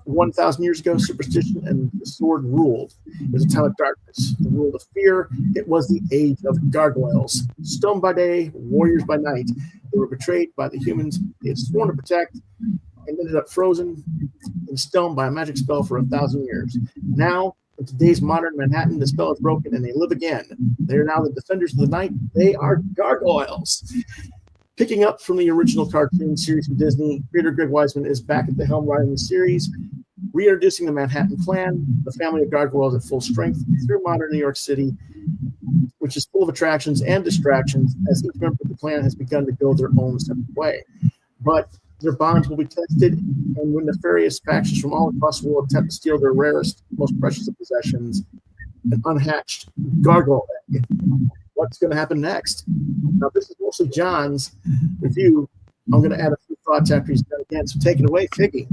1,000 years ago, superstition and the sword ruled. It was a time of darkness, the world of fear. It was the age of gargoyles. Stone by day, warriors by night. They were betrayed by the humans they had sworn to protect and ended up frozen in stone by a magic spell for 1,000 years. Now, in today's modern Manhattan, the spell is broken and they live again. They are now the defenders of the night. They are gargoyles. Picking up from the original cartoon series from Disney, creator Greg Weisman is back at the helm writing the series, reintroducing the Manhattan Clan, the family of gargoyles at full strength through modern New York City, which is full of attractions and distractions as each member of the clan has begun to go their own separate way. But their bonds will be tested, and when nefarious factions from all across the world attempt to steal their rarest, most precious of possessions, an unhatched gargoyle egg. What's going to happen next? Now, this is mostly John's review. I'm going to add a few thoughts after he's done again. So take it away, Figgy.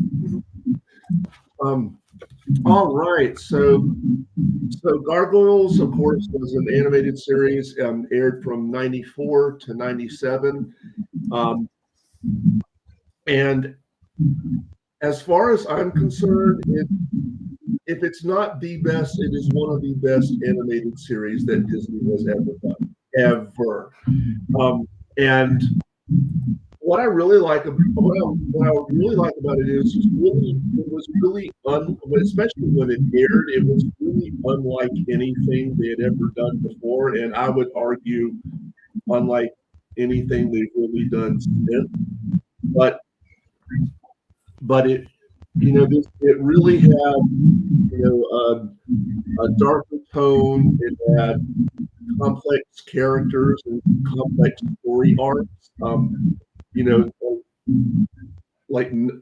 All right. So Gargoyles, of course, was an animated series, aired from 94 to 97. And as far as I'm concerned, if it's not the best, it is one of the best animated series that Disney has ever done, ever. And what I really like about it is especially when it aired, it was really unlike anything they had ever done before, and I would argue unlike anything they've really done since. But it really had a darker tone. It had complex characters and complex story arcs.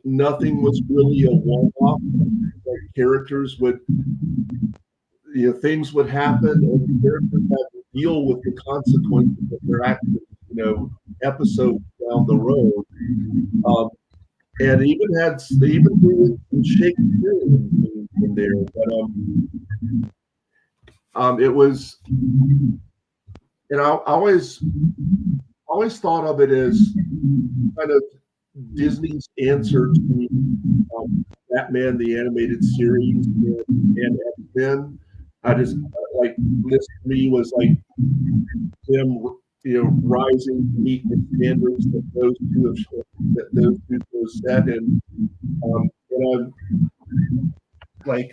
Nothing was really a one-off. Like characters would, things would happen, and characters had to deal with the consequences of their actions, episodes down the road. And they even threw in Shakespeare in there, but it was, and I always thought of it as kind of Disney's answer to Batman the Animated Series and X-Men. I just this to me was like them, rising to meet the standards that those two have set, and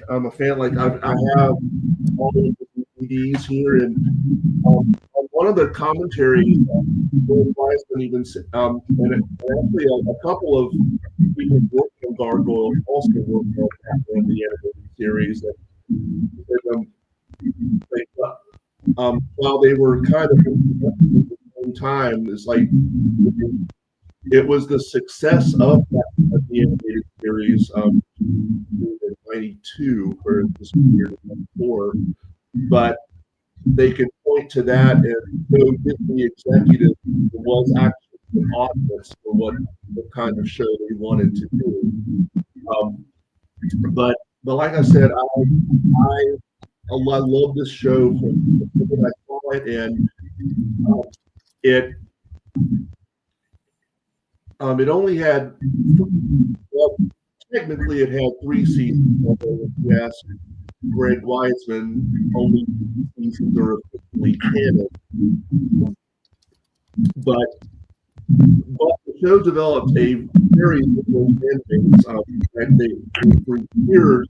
I'm a fan. I have all the DVDs here, and on one of the commentaries, Bill Weisman even said, and actually a couple of people working on Gargoyle also worked on Batman the Animated Series, and while they were kind of at the same time, it's like it was the success of the animated series in '92, where this year '94, but they can point to that and go get the executive who was actually an audience for what kind of show they wanted to do. But like I said, I love this show from when I saw it, and it only had, well, technically it had 3 seasons. Although if you ask Greg Weisman, only 2 seasons are officially canon. But the show developed a very liberal fan base. And for years,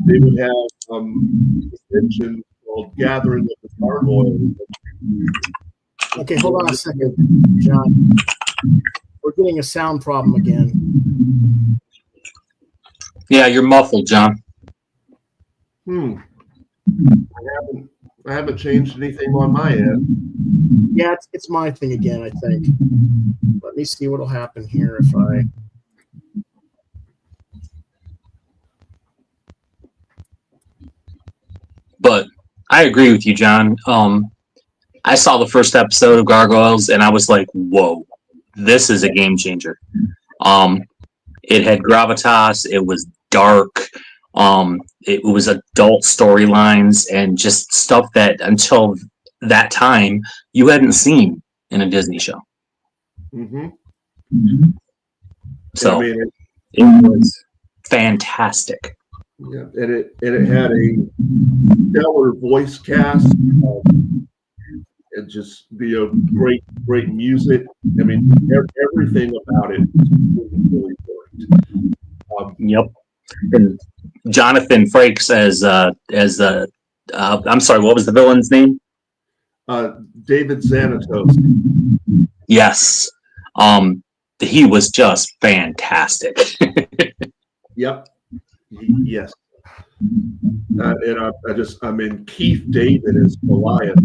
they would have conventions called Gathering of the Gargoyles. Okay, hold on a second, John. We're getting a sound problem again. Yeah, you're muffled, John. I haven't changed anything on my end. Yeah, it's my thing again, I think. Let me see what'll happen here if I... But I agree with you, John. I saw the first episode of Gargoyles, and I was like, whoa, this is a game changer. It had gravitas. It was dark. It was adult storylines and just stuff that until that time you hadn't seen in a Disney show. So I mean, it was fantastic. Yeah, and it had a stellar voice cast. It just great music. I mean, everything about it really worked. Yep. And Jonathan Frakes as I'm sorry, what was the villain's name? David Xanatos. Yes. He was just fantastic. Yep. Yes. And I mean, Keith David is Goliath.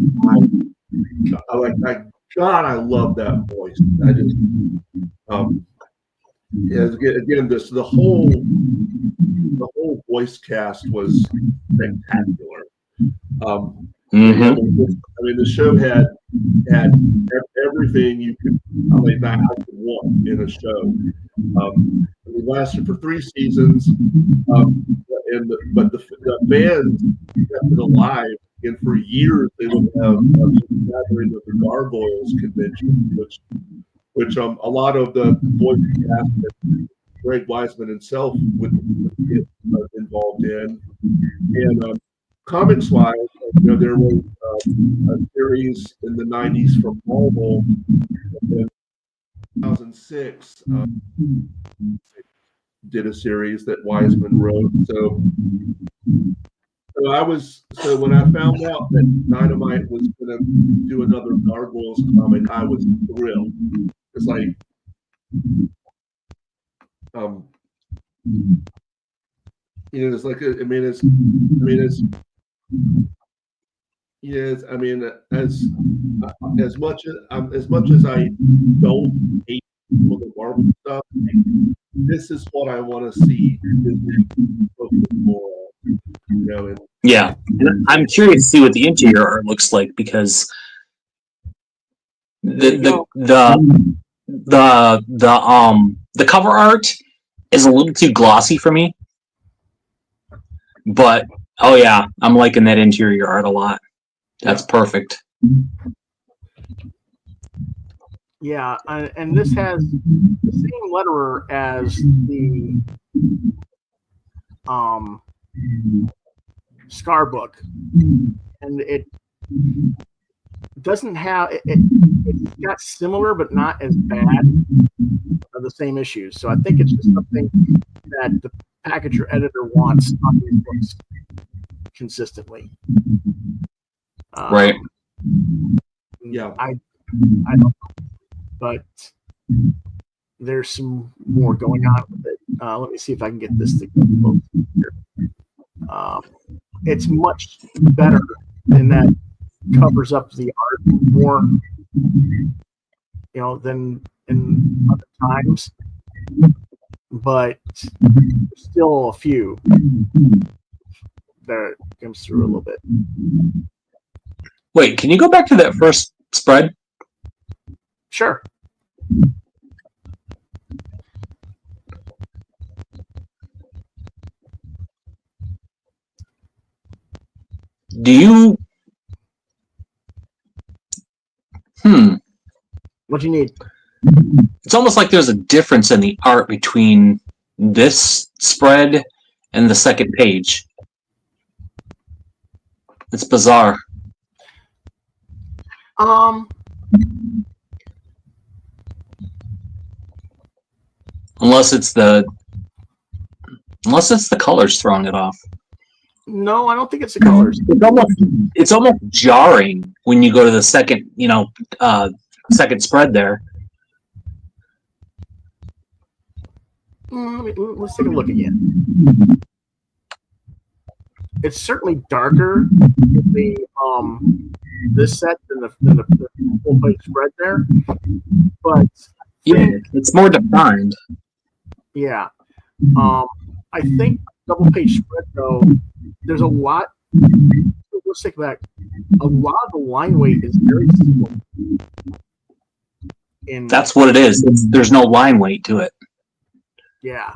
I love that voice. Again, the whole voice cast was spectacular. I mean, the show had everything you could, I could want in a show. It lasted for 3 seasons, but the band kept it alive, and for years they would have Gathering of the Gargoyles convention, which a lot of the voice cast, Greg Weisman himself would get involved in, and comics-wise, there was a series in the 90s from Marvel. In 2006, did a series that Weisman wrote. So when I found out that Dynamite was going to do another Gargoyles comic, I was thrilled. It's like, it's like, yes, I mean, as much as I don't hate some of the Marvel stuff, this is what I want to see Disney focus more on. Yeah, and I'm curious to see what the interior art looks like, because the cover art is a little too glossy for me. But oh yeah, I'm liking that interior art a lot. That's perfect. Yeah, and this has the same letterer as the Scar book, and it doesn't have it's got similar but not as bad of the same issues. So I think it's just something that the packager editor wants on these books consistently. Right. Yeah. I don't know, but there's some more going on with it. Let me see if I can get this to go here. It's much better in that covers up the art more, than in other times. But there's still a few that comes through a little bit. Wait, can you go back to that first spread? Sure. Do you... What do you need? It's almost like there's a difference in the art between this spread and the second page. It's bizarre. Unless it's the colors throwing it off. No, I don't think it's the colors. It's almost jarring when you go to the second, second spread there. Let's take a look again. It's certainly darker in the this set than the full page spread there, but Yeah, it's more defined. yeah, I think double page spread though. There's a lot. Let's take back. A lot of the line weight is very similar. That's what it is. There's no line weight to it. Yeah.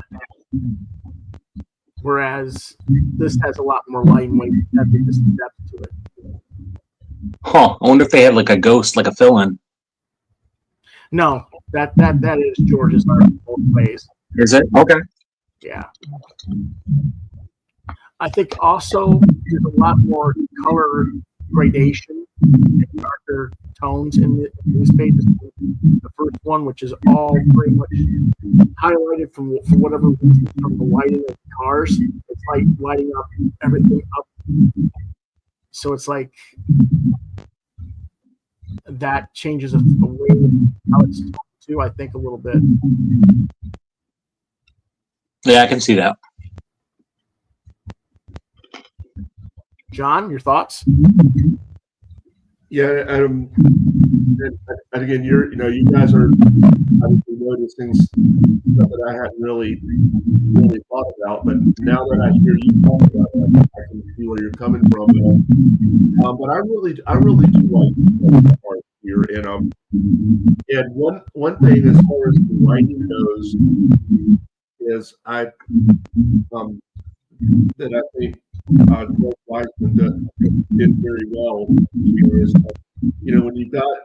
Whereas this has a lot more line weight and just depth to it. Huh. I wonder if they had like a ghost, like a fill-in. No, that is George's art both ways. Is it? Okay. Yeah. I think also there's a lot more color gradation and darker tones in these pages. The first one, which is all pretty much highlighted for whatever reason from the lighting of the cars. It's like lighting up everything up. So it's like that changes the way how it's talked to, I think, a little bit. Yeah, I can see that. John, your thoughts? Yeah, and again, you guys are obviously noticing stuff that I hadn't really thought about, but now that I hear you talk about it, I can see where you're coming from. But I really do like the art here, and one thing as far as the writing goes is that I think Greg Weisman did very well here is, when you've got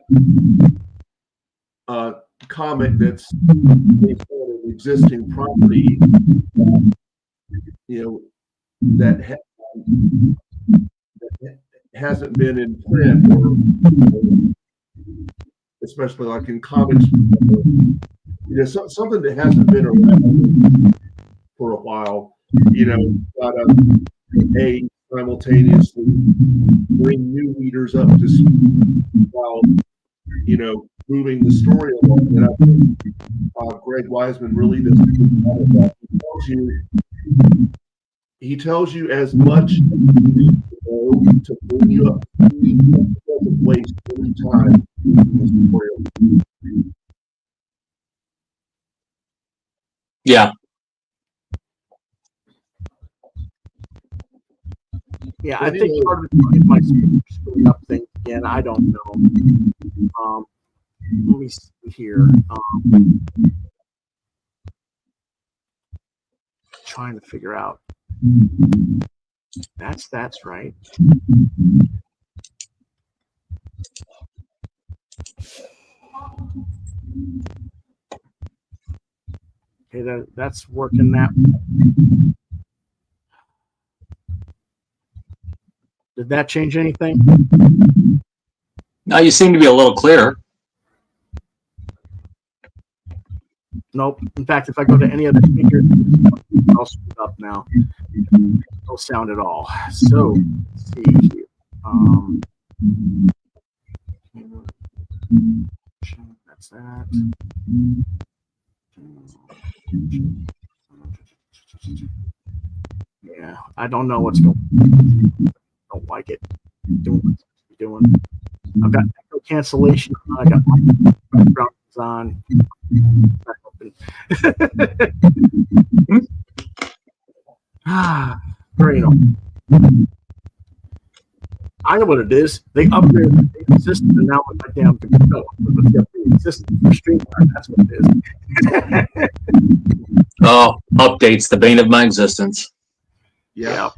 a comic that's based on an existing property, that hasn't been in print, or especially like in comics, something that hasn't been around for a while. Got to simultaneously bring new readers up to speed while moving the story along. And I think Greg Weisman really does a good job of that. He tells you as much as you need to know to bring you up to speed. He doesn't waste any time in the story. Yeah. Yeah, I think part of it might be screwing up things again. I don't know. Let me see here. Trying to figure out. That's right. Okay, that's working that. Did that change anything? Now you seem to be a little clearer. Nope. In fact, if I go to any other speaker, I'll speed up now. No sound at all. So, let's see here. That's that. Yeah, I don't know what's going on. I don't like it. Doing what it's doing. I've got echo cancellation on. I got my background on. Very annoying. I know what it is. They upgraded the system, and now with my damn computer, with the upgraded system for StreamYard, that's what it is. Oh, updates, the bane of my existence. Yeah.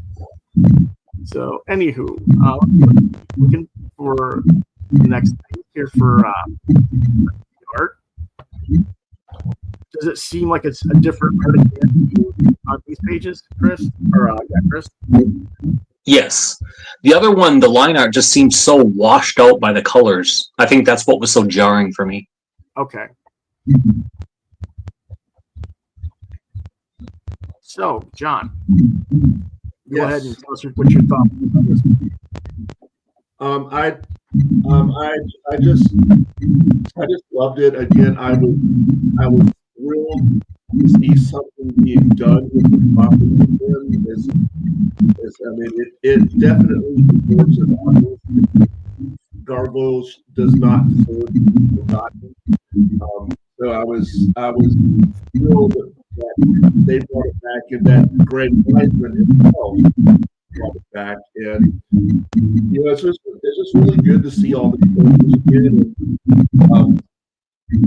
So, anywho, looking for the next thing here for art. Does it seem like it's a different art again on these pages, Chris? Or Chris? Yes. The other one, the line art just seems so washed out by the colors. I think that's what was so jarring for me. Okay. So, John, go ahead and tell us what your thoughts on this. I just loved it. Again, I was thrilled to see something being done with the property again. I mean, it definitely deserves an audience. Gargoyles does not deserve to be forgotten. So I was thrilled that they brought it back, and that Greg Weisman himself brought it back, and it's just really good to see all the characters again.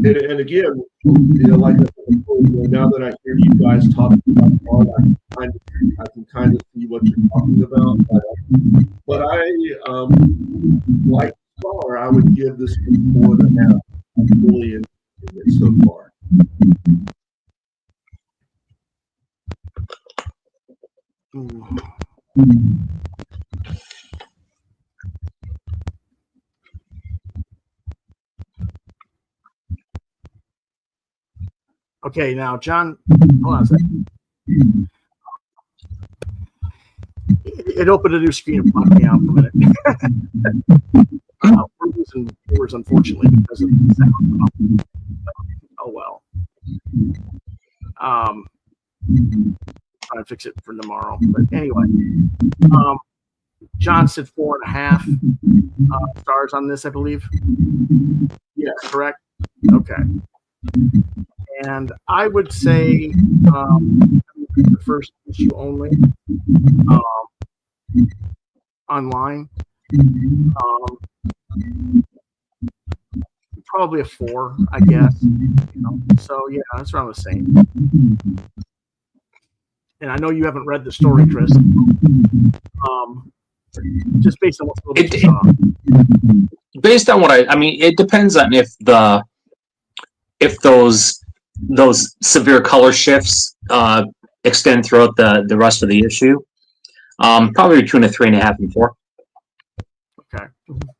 And again, like I said before, now that I hear you guys talking about art, I can kind of see what you're talking about. But I like Star, I would give this 4.5. I'm really enjoying it so far. Okay, now, John, hold on a second. It opened a new screen and blocked me out for a minute. We're losing viewers, unfortunately, because of the sound. Oh, well. Try to fix it for tomorrow. But anyway, John said 4.5 stars on this, I believe. Yes. Correct? Okay. And I would say the first issue only online. Probably a 4, I guess. So yeah, that's what I was saying. And I know you haven't read the story, Chris. Just based on what you saw. Based on what I mean, it depends on if those severe color shifts extend throughout the rest of the issue. Probably between a 3.5 and 4. Okay,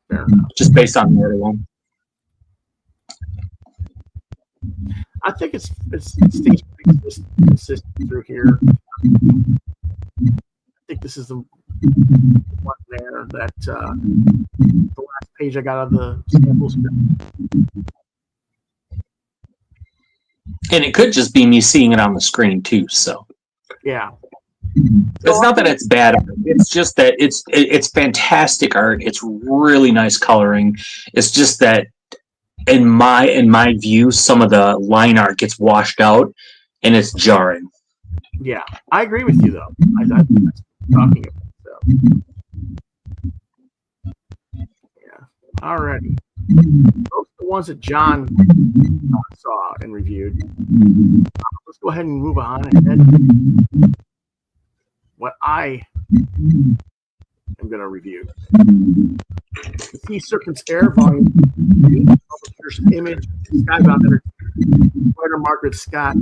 fair enough. Just based on the one. I think it stays pretty consistent through here. I think this is the one there that the last page I got of the sample script. And it could just be me seeing it on the screen too. So yeah, it's not that it's bad art. It's just that it's fantastic art. It's really nice coloring. It's just that in my view, some of the line art gets washed out, and it's jarring. Yeah, I agree with you though. I'm talking about so. Yeah. Alrighty. Those are the ones that John saw and reviewed. Let's go ahead and move on ahead. What I am going to review. The SEA Serpent's HEIR, Volume 3, publisher's Image, Skybound Entertainment, writer Margaret Scott,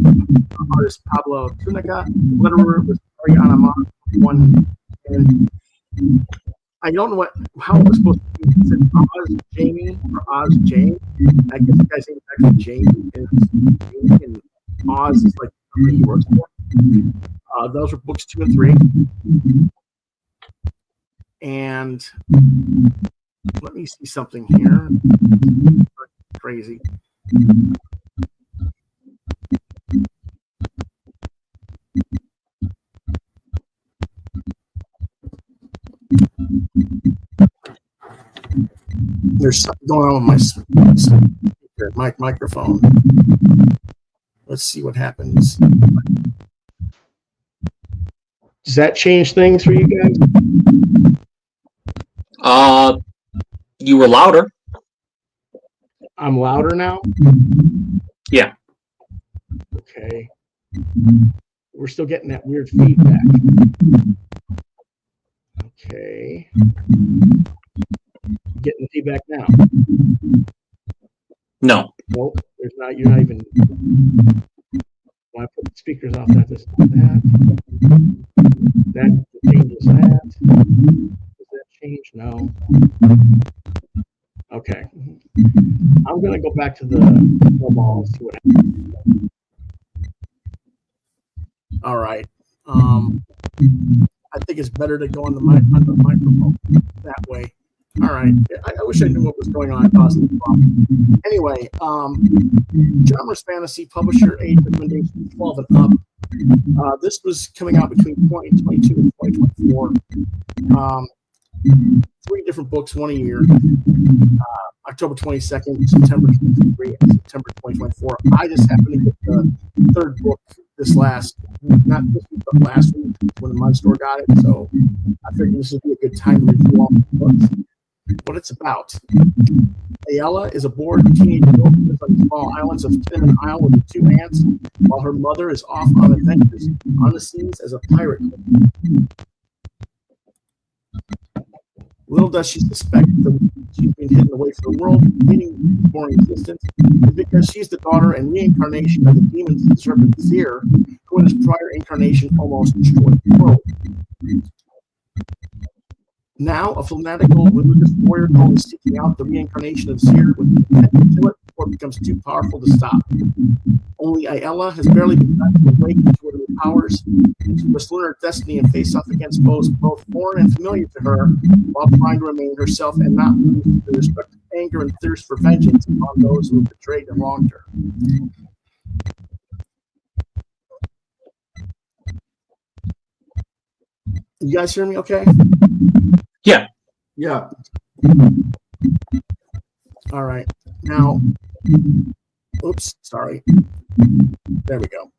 artist Pablo Tunica, letterer was Ariana Mar, and I don't know how it was supposed to be. It said Oz Jamie or Oz Jane. I guess the guy's name is actually Jamie, and Oz is like the company he works for. Those were books 2 and 3. And let me see something here. Crazy. There's something going on with my microphone. Let's see what happens. Does that change things for you guys? You were louder. I'm louder now? Yeah. Okay. We're still getting that weird feedback. Okay. Getting the feedback now. No. Nope. There's not. You're not even. When I put the speakers off, that does that. That changes that. Does that change? No. Okay. I'm gonna go back to the mobile and see what happens. All right. I think it's better to go on the microphone that way. All right. I wish I knew what was going on. I caused the problem. Anyway, John Norris Fantasy, publisher, age recommendation 12 and up. This was coming out between 2022 and 2024. 3 different books, 1 a year. October 22nd, September 23, and September 2024. I just happened to get the 3rd book not this week, but last week when my store got it. So I figured this would be a good time to review all the books. What it's about. Ayala is a bored teenage girl who lives on the small islands of Cinnamon Isle with her 2 aunts, while her mother is off on adventures on the seas as a pirate. Little does she suspect that she's been hidden away from the world, leading boring existence, is because she's the daughter and reincarnation of the demon serpent's heir, who in his prior incarnation almost destroyed the world. Now, a fanatical religious warrior girl is seeking out the reincarnation of Seer with the intent to kill it before it becomes too powerful to stop. Only Ayala has barely begun to awaken to her new powers, and she must learn her destiny and face off against foes both foreign and familiar to her, while trying to remain herself and not lose the destructive anger and thirst for vengeance upon those who have betrayed and wronged her. You guys hear me okay? Yeah. Yeah. All right. Now, oops, sorry. There we go.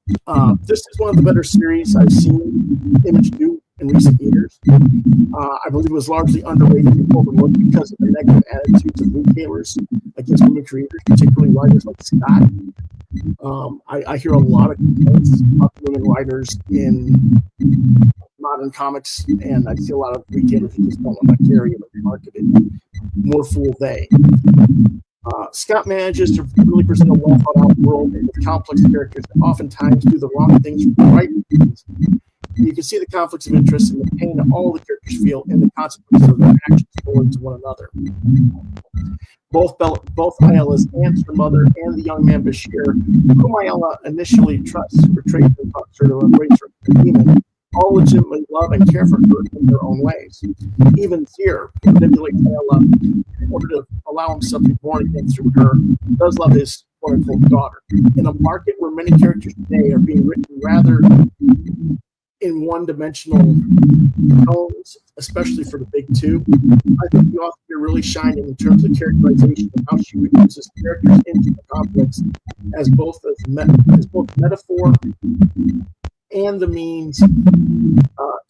This is one of the better series I've seen Image do in recent years. I believe it was largely underrated and overlooked because of the negative attitudes of retailers against women creators, particularly writers like Scott. I hear a lot of complaints about women writers in modern comics, and I see a lot of retailers who just don't want to carry it or market it. More fool they. Scott manages to really present a well-thought-out world with complex characters that oftentimes do the wrong things for the right reasons. You can see the conflicts of interest and the pain that all the characters feel and the consequences of their actions towards one another. Both Ayala's aunts, her mother, and the young man Bashir, whom Ayala initially trusts, betrays and talks her to embrace her demon, all legitimately love and care for her in their own ways. Even Seer, who manipulates Ayala in order to allow himself to be born again through her, does love his quote-unquote daughter. In a market where many characters today are being written rather in one-dimensional tones, especially for the big 2, I think the author here really shined in terms of characterization and how she reduces characters into the conflicts as both metaphor and the means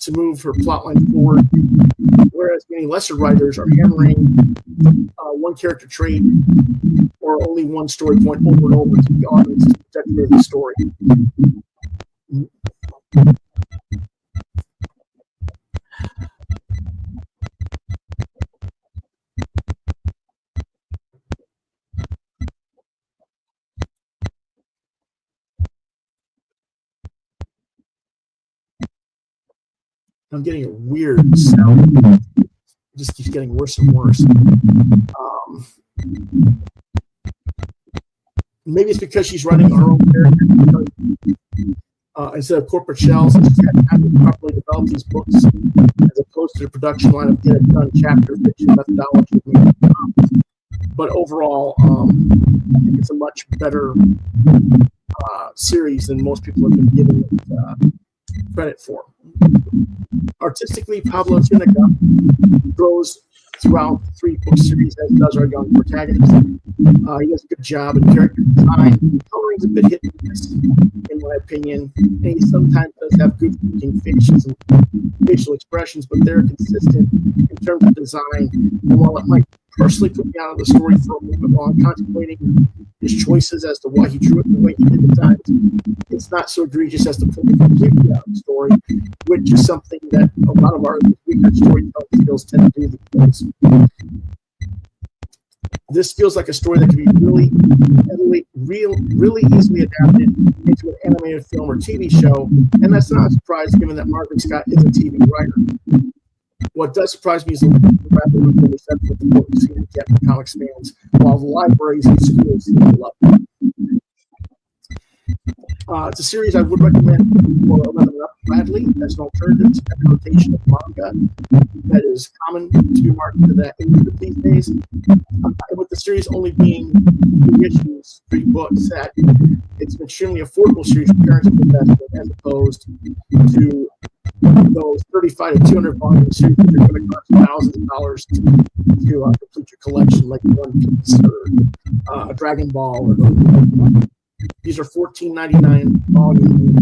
to move her plotline forward, whereas many lesser writers are hammering one character trait or only one story point over and over to the audience's perspective of the story. I'm getting a weird sound. It just keeps getting worse and worse. Maybe it's because she's writing her own character. Instead of corporate shells, she's had time to properly develop these books as opposed to the production line of get-it-done chapter fiction methodology. But overall, I think it's a much better series than most people have been giving it credit for. Artistically, Pablo Tunica throws throughout the 3-book series, as does our young protagonist. He does a good job in character design. Coloring's a bit hit and miss, in my opinion. And he sometimes does have good looking faces and facial expressions, but they're consistent in terms of design. And while it might personally put me out of the story for a moment while I'm contemplating his choices as to why he drew it the way he did at times, it's not so egregious as to pull me completely out of the story, which is something that a lot of our weaker storytelling skills tend to do these days. This feels like a story that can be really easily adapted into an animated film or TV show, and that's not a surprise given that Margaret Scott is a TV writer. What does surprise me is the rapid reception of the book seems to get from comics fans, while the libraries and schools seem to love it. It's a series I would recommend for 11 Up gladly as an alternative to every rotation of manga that is common to be marketed to that age these days. With the series only being 2 issues, 3 books, that it's an extremely affordable series for parents of investment as opposed to those 35 to 200 volume series that are going to cost thousands of dollars to complete your collection, like One Piece or Dragon Ball or those. These are $14.99 volume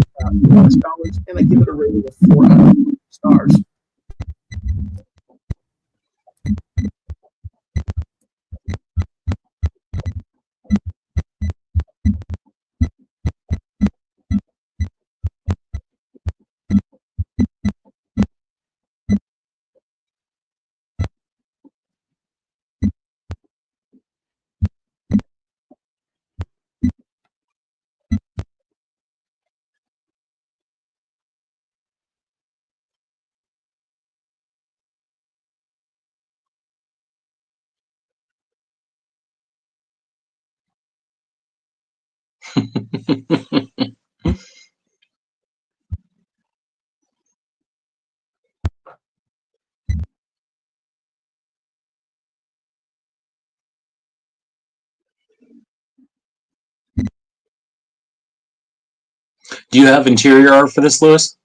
US dollars, and I give it a rating of 4 out of 5 stars. Do you have interior art for this, Lewis?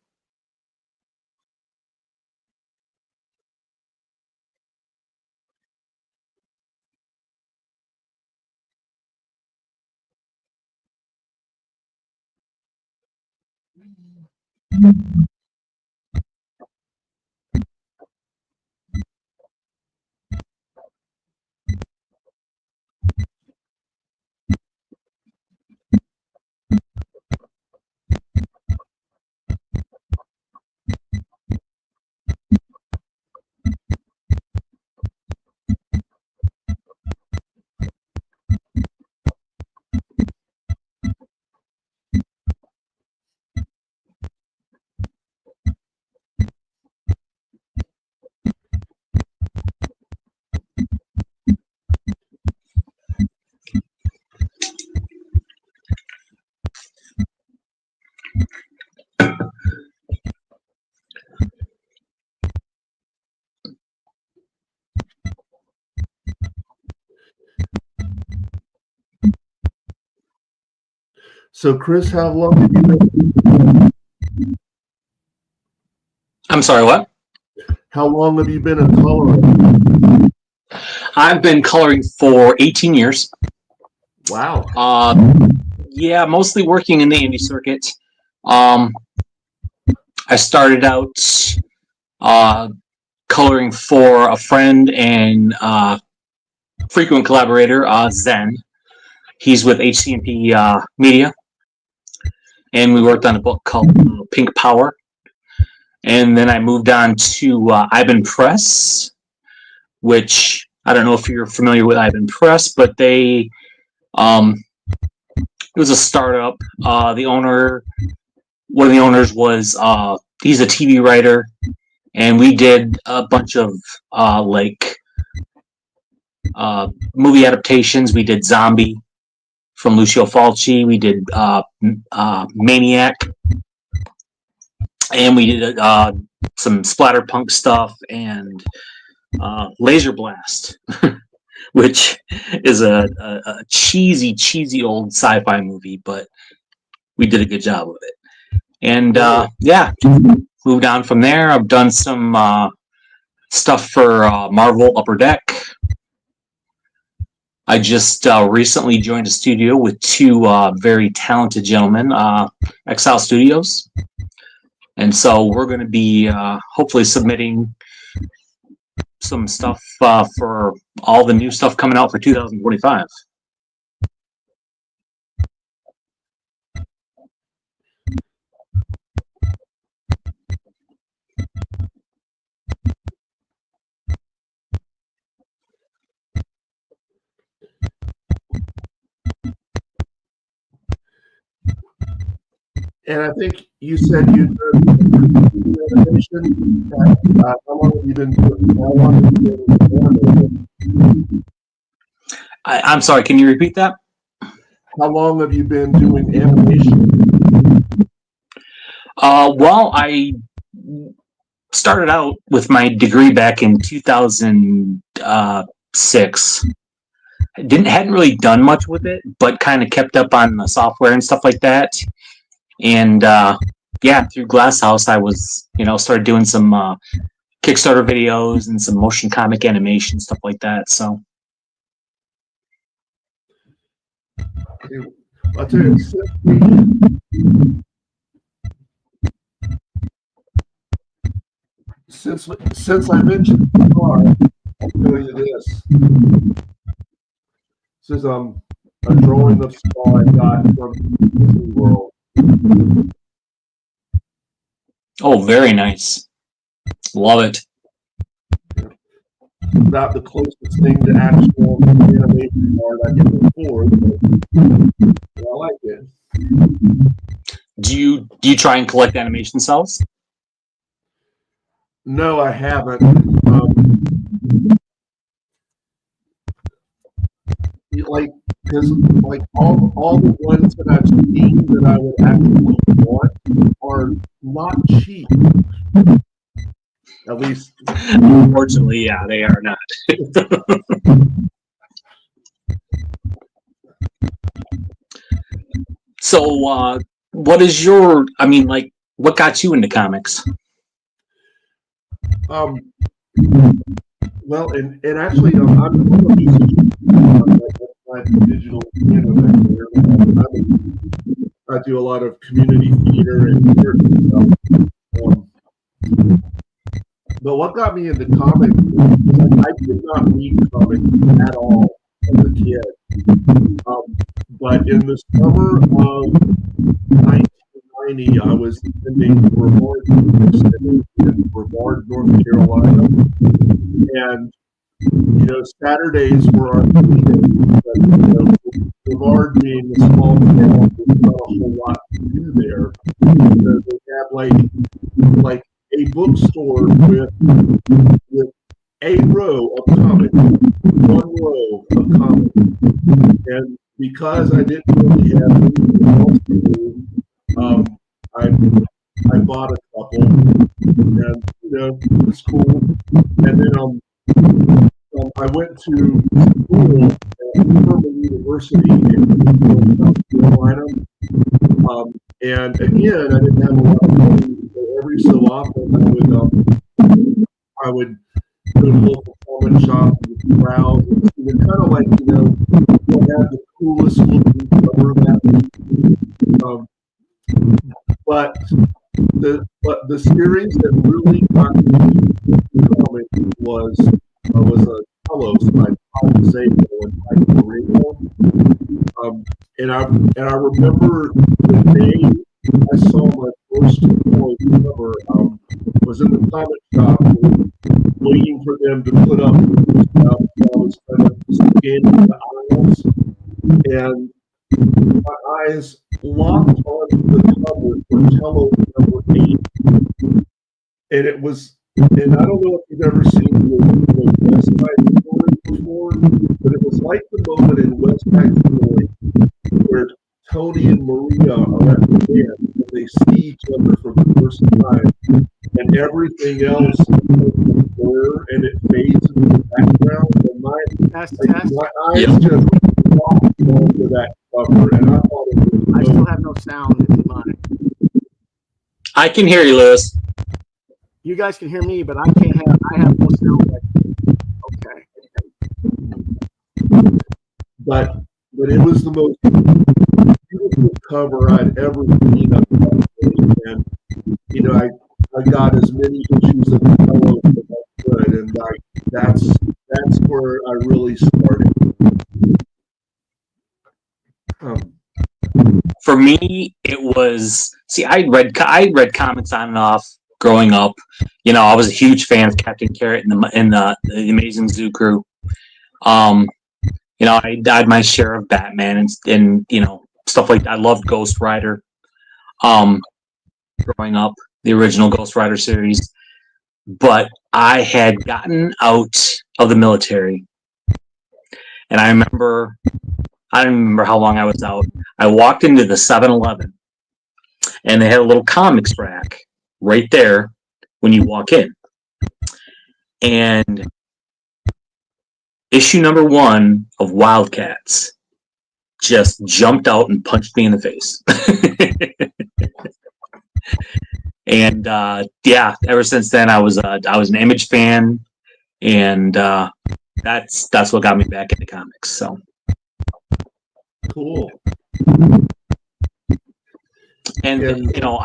So, Chris, how long have you been? I'm sorry, what? How long have you been a colorist? I've been coloring for 18 years. Wow. Yeah, mostly working in the indie circuit. I started out coloring for a friend and frequent collaborator, Zen. He's with HCMP Media. And we worked on a book called Pink Power. And then I moved on to Ivan Press, which I don't know if you're familiar with Ivan Press, but they it was a startup. One of the owners was he's a TV writer, and we did a bunch of movie adaptations. We did Zombie from Lucio Fulci. We did Maniac. And we did some splatterpunk stuff and Laser Blast, which is a cheesy old sci-fi movie, but we did a good job with it. And yeah, moved on from there. I've done some stuff for Marvel Upper Deck. I just recently joined a studio with two very talented gentlemen, Exile Studios. And so we're going to be hopefully submitting some stuff for all the new stuff coming out for 2025. And I think you said you did animation. How long have you been animating? I'm sorry, can you repeat that? How long have you been doing animation? Well, I started out with my degree back in 2006. Hadn't really done much with it, but kind of kept up on the software and stuff like that. And yeah, through Glasshouse, I was, started doing some Kickstarter videos and some motion comic animation, stuff like that. So. I'll tell you, since I mentioned car, I'll tell you this. This is a drawing of Star I got from Disney World. Oh, very nice. Love it. Not the closest thing to actual animation art I can afford, but I like it. Do you try and collect animation cells? No, I haven't. Because all the ones that I've seen that I would actually want are not cheap. At least, unfortunately, yeah, they are not. So, what is your? I mean, what got you into comics? Well, and actually, I'm a musician. I'm digital animator. I do a lot of community theater and stuff. But what got me into comics was I did not read comics at all as a kid. But in the summer of 1990, I was attending Brevard University in Brevard, North Carolina. And, Saturdays were our free days. Brevard being a small town, there's not a whole lot to do there. So they have like a bookstore with a row of comics, one row of comics. And because I didn't really have anything else to do, I bought a couple, and it was cool. And then I went to school at Furman University in South Carolina. And again, I didn't have a lot of money, so every so often I would go to the local comic shop and browse, and kind of like, what had the coolest looking cover that week. But the series that really got me into comics was a Telos by Todd Zabo and Mike Moreno. And I remember the day I saw my first toy cover was in the comic shop waiting for them to put up stuff. I was kind of scanning the aisles, and my eyes locked onto the cover for Telos number 8. And it was, and I don't know if you've ever seen the West Side Story before, but it was like the moment in West Side Story where Tony and Maria are at the band and they see each other for the first time, and everything else is blur and it fades into the background. And my eyes just locked onto that cover, and I thought it was. I still have no sound in mine. I can hear you, Lewis. You guys can hear me, but I can't have. I have no sound. Okay. But it was the most beautiful cover I'd ever seen of it. And you know, I got as many issues of Hello as I could, and that's where I really started. For me, it was I read comics on and off growing up. You know, I was a huge fan of Captain Carrot and the Amazing Zoo Crew. You know, I had my share of Batman and you know, stuff like that. I loved Ghost Rider. Growing up, the original Ghost Rider series. But I had gotten out of the military, and I don't remember how long I was out. I walked into the 7-Eleven, and they had a little comics rack right there when you walk in. And issue number 1 of Wildcats just jumped out and punched me in the face. And yeah, ever since then I was an Image fan, and that's what got me back into comics. So cool. And you know,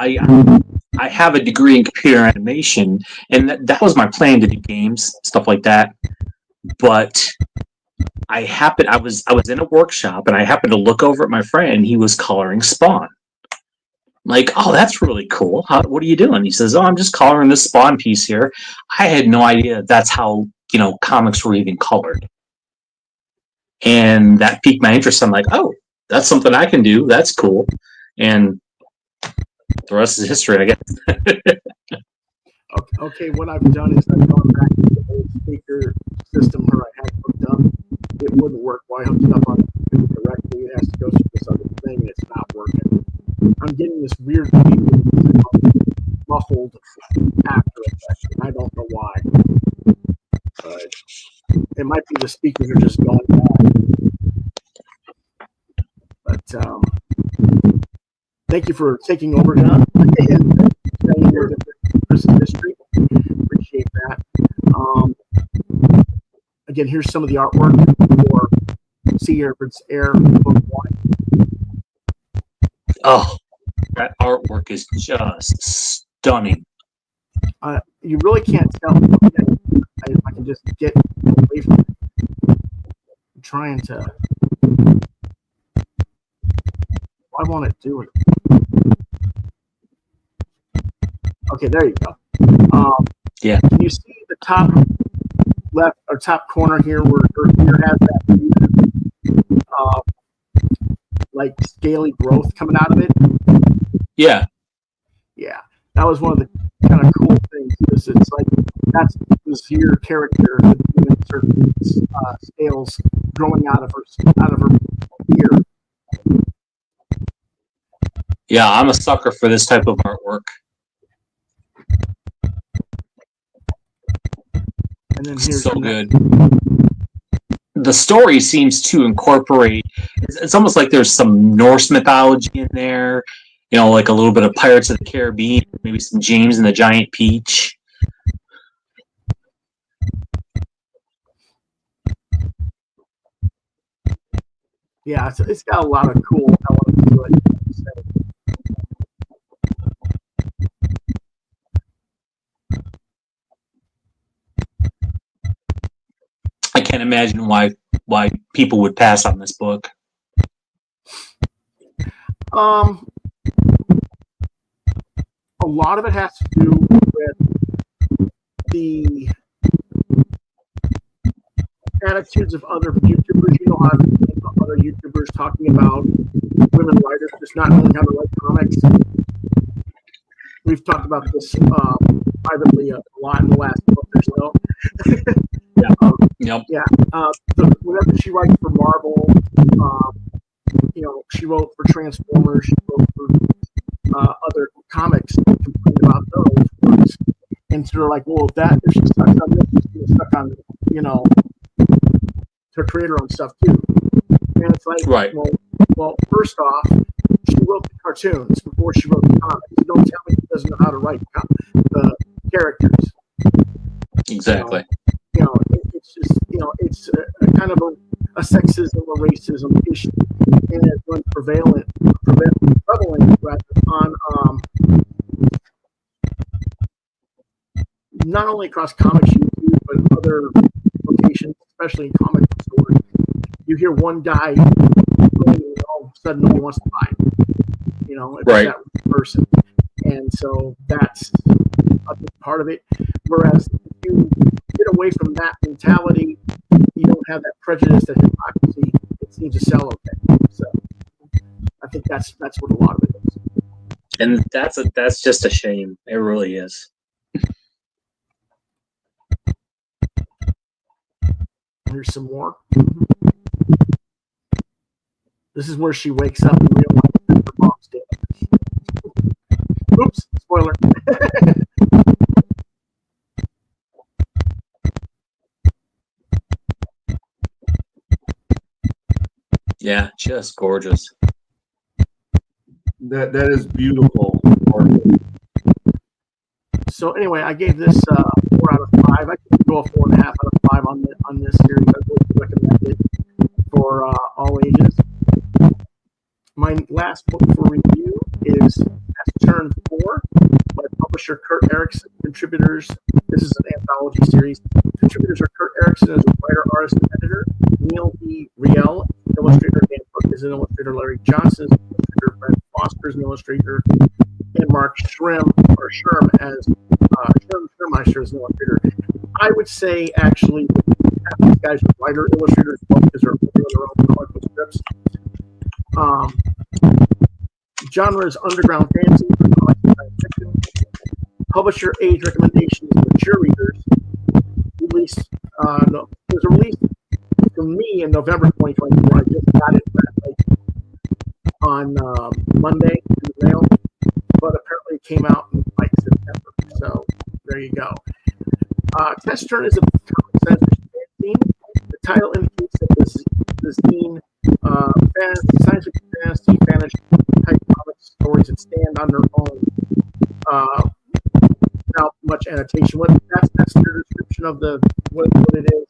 I have a degree in computer animation, and that was my plan to do games, stuff like that. But I was in a workshop, and I happened to look over at my friend, and he was coloring Spawn. Like, oh, that's really cool. What are you doing? He says, oh, I'm just coloring this Spawn piece here. I had no idea that's how, you know, comics were even colored. And that piqued my interest. I'm like, oh, that's something I can do. That's cool. And the rest is history, I guess. Okay, what I've done is I've gone back to the old speaker system where I had hooked up. It wouldn't work. Why I hooked it up on the computer directly? It has to go through this other thing, and it's not working. I'm getting this weird muffled after effect, and I don't know why. But it might be the speakers are just going bad. But thank you for taking over, John, and telling your history. Appreciate that. Again, here's some of the artwork for SEA SERPENT'S HEIR Book 1. Oh, that artwork is just stunning. You really can't tell. If I can just get away from it. I'm trying to. Why won't it do it? Okay, there you go. Yeah. Can you see the top left or top corner here where here has that like scaly growth coming out of it? Yeah. Yeah. That was one of the kind of cool things. It's like was your character in certain scales growing out of her ear. Yeah, I'm a sucker for this type of artwork. And then here's so good. The story seems to incorporate. It's almost like there's some Norse mythology in there. You know, like a little bit of Pirates of the Caribbean, maybe some James and the Giant Peach. Yeah, it's got a lot of cool elements to it. I can't imagine why people would pass on this book. A lot of it has to do with the attitudes of other YouTubers. You know how other YouTubers talking about women writers just not knowing how to write comics. We've talked about this privately a lot in the last month or so. Yep. Yeah. Whenever she writes for Marvel, you know, she wrote for Transformers, she wrote for other comics, complained about those works. And so they're like, well, if she's stuck on this, she's stuck on, you know, to create her own stuff too. And it's like, right. Well, first off, she wrote the cartoons before she wrote the comics. You don't tell me she doesn't know how to write the characters. Exactly. It's just, it's a kind of a sexism or racism issue, and it runs prevalent rather on not only across comics YouTube, but other locations, especially in comic stores. You hear one guy, and all of a sudden nobody wants to buy it. It's Right. that person, and so that's a big part of it. Whereas if you get away from that mentality, you don't have that prejudice, that hypocrisy. It seems to sell okay. So I think that's what a lot of it is. And that's just a shame. It really is. Here's some more. This is where she wakes up and realizes that her mom's dead. Oops, spoiler. Yeah, just gorgeous. That is beautiful. So anyway, I gave this 4 out of 5. I could go a 4.5 out of 5 on this series. I would recommend it for all ages. My last book for review is TACITURN 4 by publisher Kurt Erickson. Contributors, this is an anthology series. Contributors are Kurt Erickson as a writer, artist, and editor. Neil E. Riel, illustrator. Dan Cook is an illustrator. Larry Johnson is an illustrator. Brent Foster is an illustrator. And Mark Schirm as Schirmeister is an illustrator. I would say actually half these guys are writer illustrators because they're doing their own comic book strips. Genre is underground fantasy, comics and science fiction. Publisher age recommendations for mature readers. There's a release for me in November 2024. I just got it on Monday in the mail, but apparently it came out in September. So there you go. TACITURN is a comic science fiction fanzine. The title indicates that the zine science fiction, fantasy, fantasy type comic stories that stand on their own without much annotation. That's their description of what it is.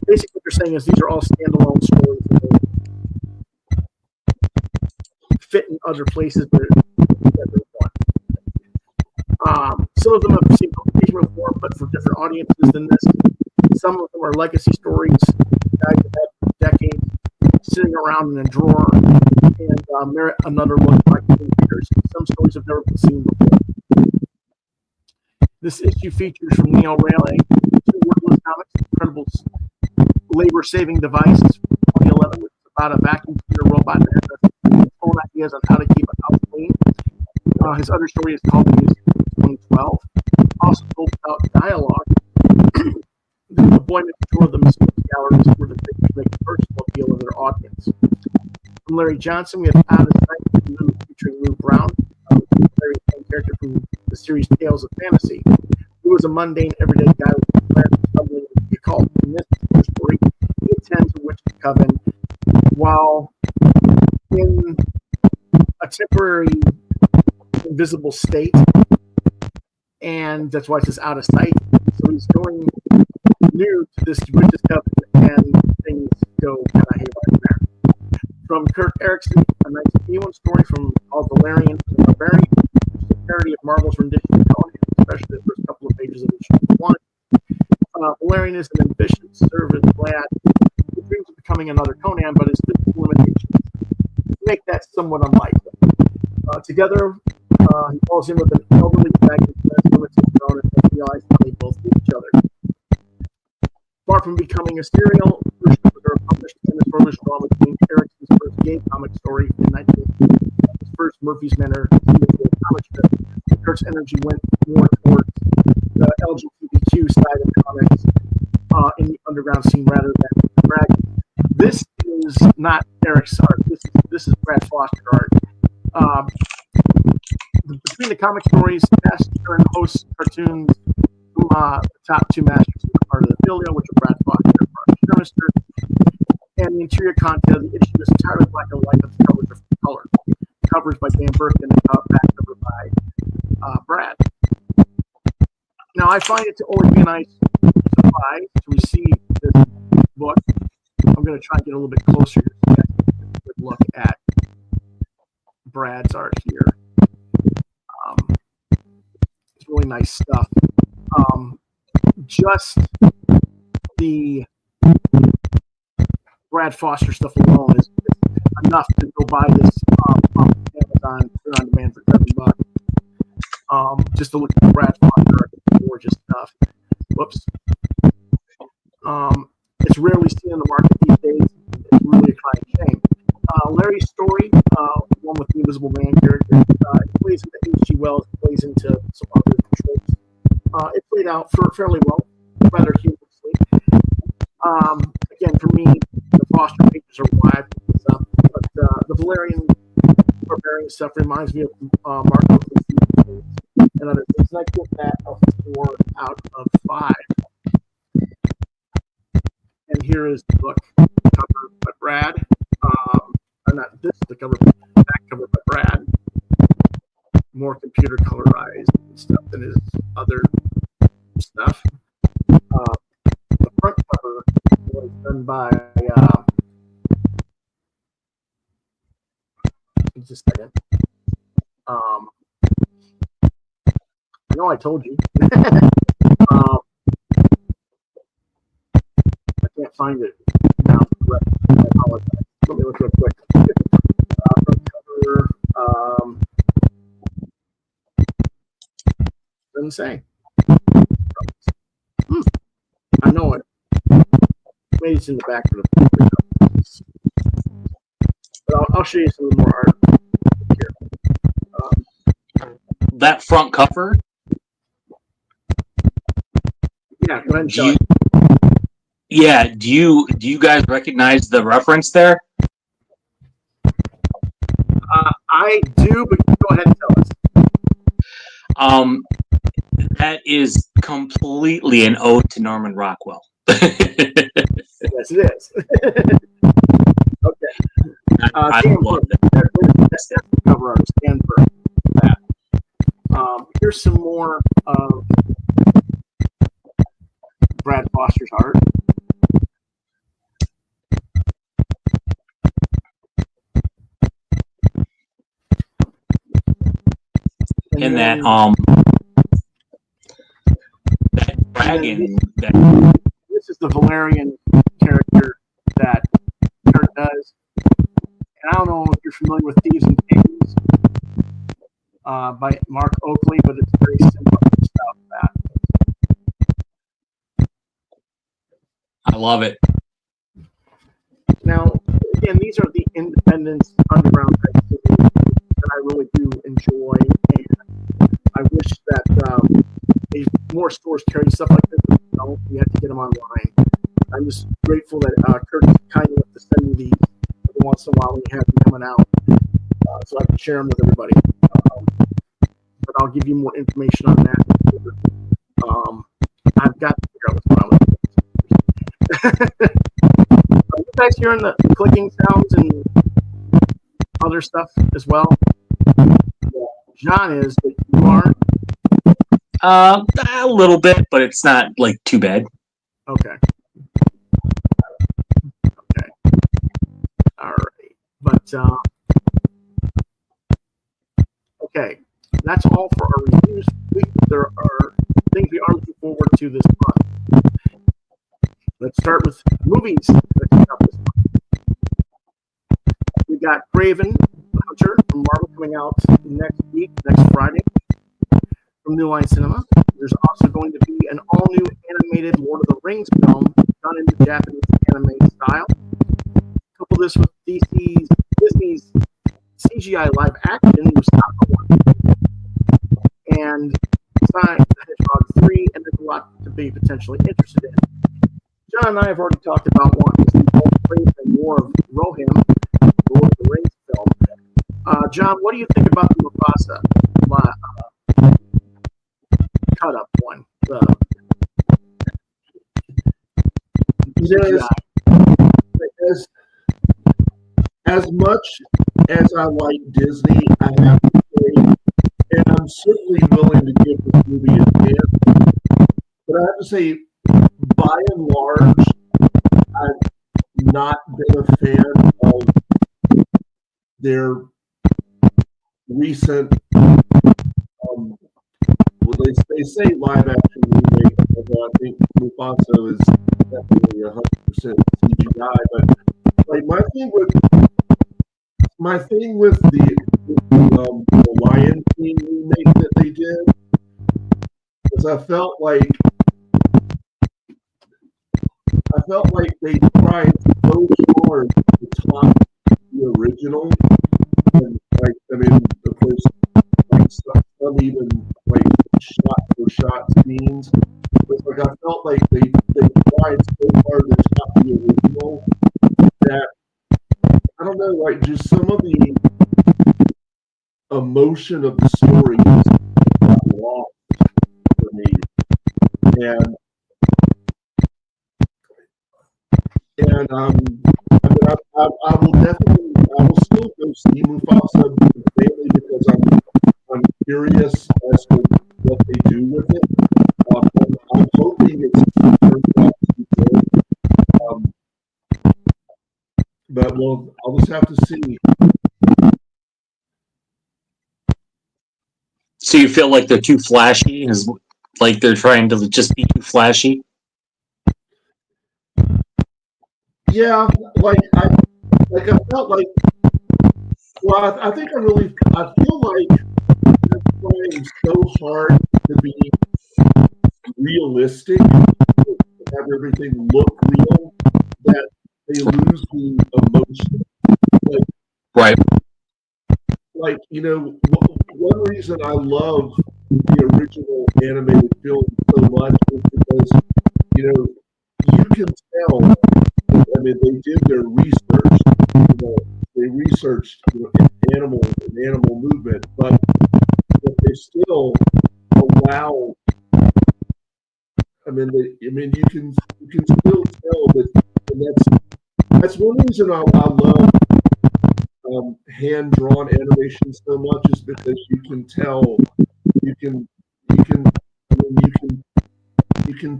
Basically, what they're saying is these are all standalone stories that fit in other places that they're one. Some of them have received publication reform, but for different audiences than this. Some of them are legacy stories, guys have had for decades, sitting around in a drawer, and merit another look by readers. Some stories have never been seen before. This issue features from Neil Rayleigh, 2 wordless comics, incredible labor-saving device from 2011, which is about a vacuum cleaner robot that has his own ideas on how to keep a house clean. His other story is called The Museum 2012. Also told about dialogue. The boy next door of the museum galleries where the pictures make a personal appeal of their audience. From Larry Johnson, we have Out of Sight featuring Lou Brown, Larry's main character from the series Tales of Fantasy. Who was a mundane, everyday guy with plans of stumbling into the occult. In this story, he attends a witch's coven while in a temporary invisible state, and that's why it says out of sight. So he's going new to this witch's coven, and things go kind of haywire from there. From Kurt Erickson, a 1981 story called Valerian and the Barbarian, which is a parody of Marvel's rendition of Conan, especially the first couple of pages of issue 1. Valerian is an ambitious, servant lad who dreams of becoming another Conan, but his physical limitations make that somewhat unlikely. Together, he falls in with an elderly dragon who has limited throne and realize how they both need each other. Far from becoming a serial, first are published in the Brothers drama between Erickson's first gay comic story in 1950, his first Murphy's Manor comic strip. Kurt's energy went more towards the LGBTQ side of comics in the underground scene rather than dragon. This is not Eric's art. This is Brad Foster's art. Between the comic stories, TACITURN hosts cartoons from the top 2 masters who are part of the Filio, which are Brad Foster and Mark Shermister. And the interior content of the issue is entirely black and white, but the covers are full color. Covers by Dan Burke and the back cover by Brad. Now, I find it to always be a nice surprise to receive this book. I'm going to try and get a little bit closer to get a good look at Brad's art here. It's really nice stuff. Just the Brad Foster stuff alone is enough to go buy this on Amazon, put it on demand for $7. Just to look at Brad Foster, gorgeous stuff. Whoops. It's rarely seen in the market these days. It's really a crying shame. Larry's story, one with the Invisible Man character, it plays into H.G. Wells, plays into some other tropes. It played out fairly well, rather humorously. Again, for me, the Foster pages are why I picked this up. But the Valerian Barbarian stuff reminds me of Mark Oakley's and other things. And I give that a 4 out of 5. And here is the book, cover by Brad. Not this, the cover, back cover by Brad. More computer colorized stuff than his other stuff. The front cover was done by. Just a second. I know I told you. I can't find it now. I apologize. Let me look real quick. Front cover. Doesn't say. I know it. Maybe it's in the back of the book. But I'll show you some more art here. That front cover? Yeah, go ahead and show it. Yeah, do you guys recognize the reference there? I do, but go ahead and tell us. That is completely an ode to Norman Rockwell. Yes, it is. Okay. I love that. That's the cover art. Stand for that. Here's some more of Brad Foster's art. And that dragon. This is the Valerian character that Kurt does. And I don't know if you're familiar with Thieves and Kings by Mark Oakley, but it's very similar stuff. That I love it. now, again, these are the independent underground activities that I really do enjoy, and I wish that more stores carry stuff like this. But no, we have to get them online. I'm just grateful that Kurt is kind enough to send me these every once in a while when you have them coming out, so I can share them with everybody. But I'll give you more information on that. I've got to figure out what's wrong with it. Are you guys hearing the clicking sounds and other stuff as well? Yeah. John is, but you aren't? A little bit, but it's not like too bad. Okay. Okay. All right. But okay, that's all for our reviews. There are things we are looking forward to this month. Let's start with movies that come out this month. We got Craven the Hunter from Marvel coming out next week, next Friday, from New Line Cinema. There's also going to be an all-new animated Lord of the Rings film done in the Japanese anime style. Couple this with Disney's CGI live action Mustafa one, and Sonic the Hedgehog 3, and there's a lot to be potentially interested in. John and I have already talked about wanting to see both Craven and more of Rohim, Lord of the Rings film. John, what do you think about the Mufasa cut up one? As much as I like Disney, I have to say, and I'm certainly willing to give this movie a chance, but I have to say, by and large, I've not been a fan of their recent, well, they say live action remake, although I think Mufasa is definitely 100% CGI. But like my thing with the Lion King remake that they did is I felt like they tried so hard to top the original, and like I mean, of course, like some even like shot for shot scenes. But like I felt like they tried so hard to top the original that I don't know, like just some of the emotion of the story got lost for me, and I mean, I will still go see Mufasa mainly because I'm curious as to what they do with it. I'm hoping it's turns out to be good. But I'll just have to see. So you feel like they're too flashy? Is like they're trying to just be too flashy? Yeah, I felt like. Well, I think I feel like they're trying so hard to be realistic, to have everything look real, that they lose the emotion. Right. Like, you know, one reason I love the original animated film so much is because, you know, you can tell. I mean, they did their research. You know, they researched animal movement, but they still allow. I mean, you can still tell that, and that's one reason I love hand drawn animation so much, is because you can tell. You can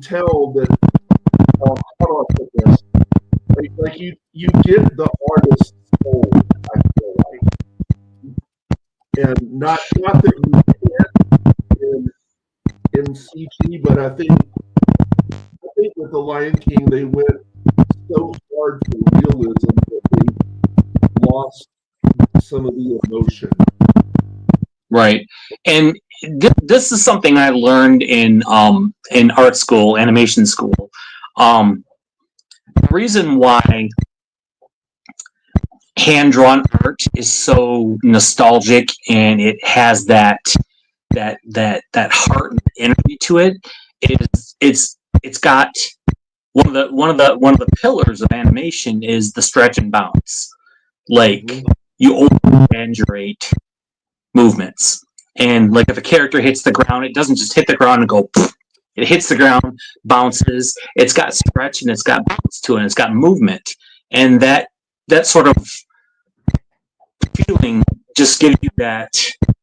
tell that. How do I put this? Like you get the artist's soul, I feel like, and not that you can't in CG, but I think with the Lion King they went so hard for realism that they lost some of the emotion. Right, and this is something I learned in art school, animation school. The reason why hand-drawn art is so nostalgic and it has that heart and energy to it is it's got one of the pillars of animation is the stretch and bounce. Like you over-exaggerate movements, and like if a character hits the ground, it doesn't just hit the ground and go poof. It hits the ground, bounces. It's got stretch and it's got bounce to it. And it's got movement, and that sort of feeling just gives you that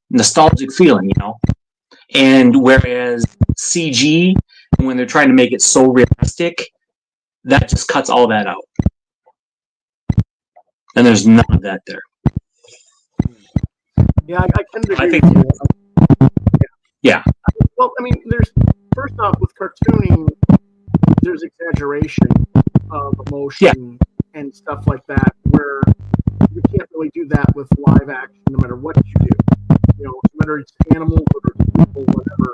nostalgic feeling, you know. And whereas CG, when they're trying to make it so realistic, that just cuts all that out, and there's none of that there. Yeah, I tend to agree I think. with you. Yeah. Well, I mean, there's first off with cartooning, there's exaggeration of emotion and stuff like that, where you can't really do that with live action, no matter what you do. You know, no matter it's animals or it's people, whatever.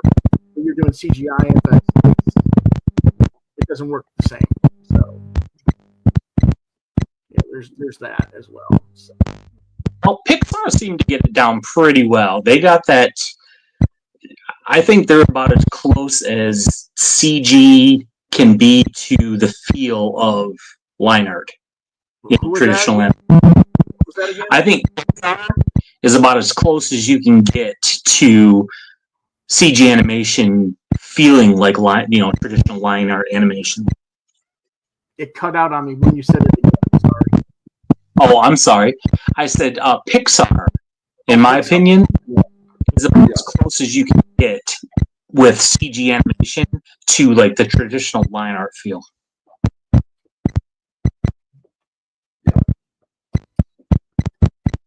When you're doing CGI effects, it doesn't work the same. So, yeah, there's that as well. So. Well, Pixar seemed to get it down pretty well. They got that. I think they're about as close as CG can be to the feel of line art. Traditional animation. Was that again? I think Pixar is about as close as you can get to CG animation feeling like traditional line art animation. It cut out on me when you said it again. Sorry. Oh, I'm sorry. I said Pixar, in my opinion, is about as close as you can get with CG animation to like the traditional line art feel.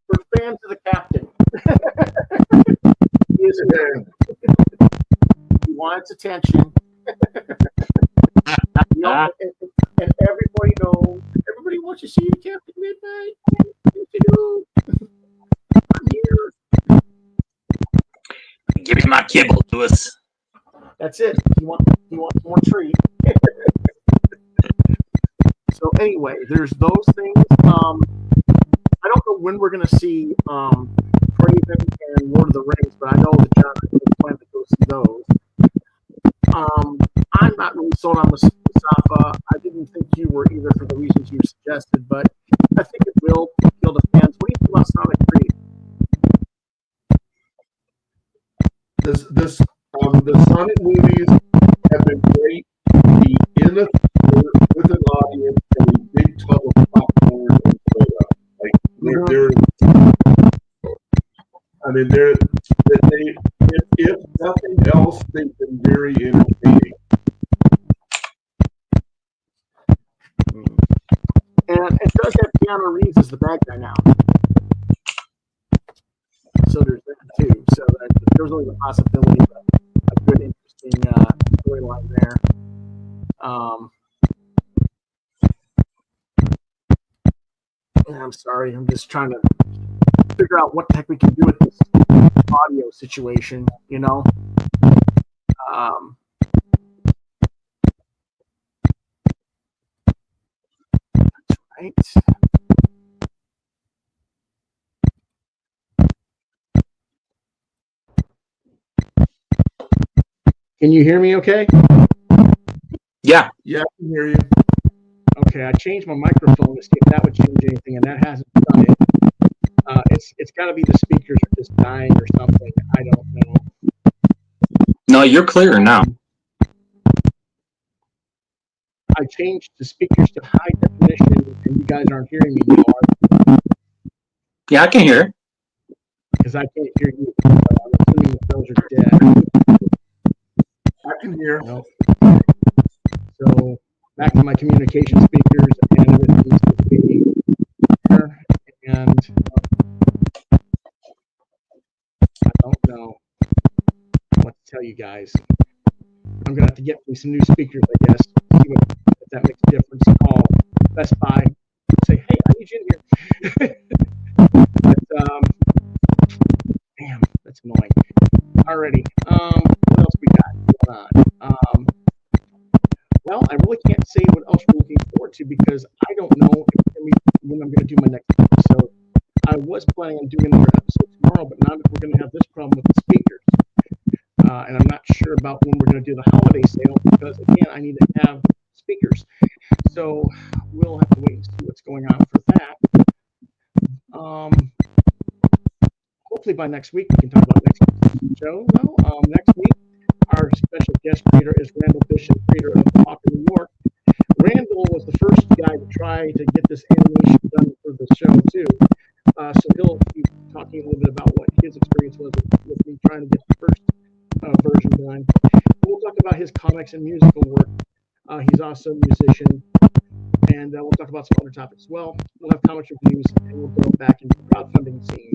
We're fans of the captain. He is a man. He wants attention. You know, and everybody wants to see the Captain Midnight. What you do? I'm here. Give me my kibble, Lewis. That's it. He wants one treat. So anyway, there's those things. I don't know when we're going to see Craven and Lord of the Rings, but I know that John is planning to go see those. I'm not really sold on Mustafa. I didn't think you were either for the reasons you suggested, but I think it will appeal to fans. What do you think about Sonic 3? The Sonic movies have been great. The with an audience and a big tub of popcorn and soda. Like if nothing else, they've been very entertaining. And it does have Keanu Reeves as the bad guy now. So there's that too. So there's always a possibility of a good, interesting storyline there. I'm sorry. I'm just trying to figure out what the heck we can do with this audio situation, you know? That's right. Can you hear me okay? Yeah. Yeah, I can hear you. Okay, I changed my microphone to see if that would change anything, and that hasn't done it. It's got to be the speakers are just dying or something. I don't know. No, you're clear now. I changed the speakers to high definition, and you guys aren't hearing me anymore. Yeah, I can hear it. Because I can't hear you. I'm assuming the phones are dead. I can hear. No. So back to my communication speakers, and everything's okay there. And I don't know what to tell you guys. I'm gonna have to get me some new speakers, I guess. See if that makes a difference. Call Best Buy, say, hey, I need you in here. But damn, that's annoying. Alrighty. What else we got going on? Well, I really can't say what else we're looking forward to because I don't know when I'm going to do my next episode. I was planning on doing another episode tomorrow, but now that we're going to have this problem with the speakers, and I'm not sure about when we're going to do the holiday sale because, again, I need to have speakers. So we'll have to wait and see what's going on for that. Hopefully by next week we can talk about next week's show. Well, next week our special guest creator is Randall Bishop, creator of Hawk in New York. Randall was the first guy to try to get this animation done for the show too. So he'll be talking a little bit about what his experience was with me trying to get the first version done. We'll talk about his comics and musical work. He's also a musician. And we'll talk about some other topics as well. We'll have comic reviews, and we'll go back into the crowdfunding scene.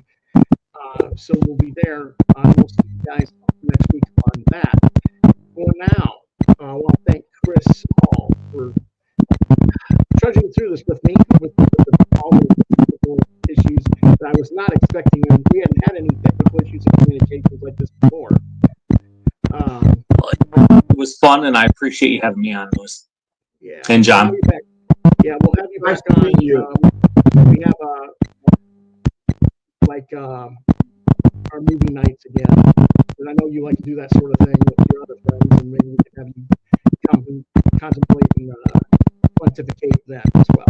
So we'll be there. We'll see you guys next week on that. For now, I want to thank Chris Hall for trudging through this with me, with all the technical issues that I was not expecting. And we hadn't had any technical issues in communications like this before. It was fun, and I appreciate you having me on, Lewis. Yeah. And John. Yeah, we'll have you back Nice to on. meet you. We have our movie nights again. And I know you like to do that sort of thing with your other friends, and maybe we can have you contemplate and pontificate that as well.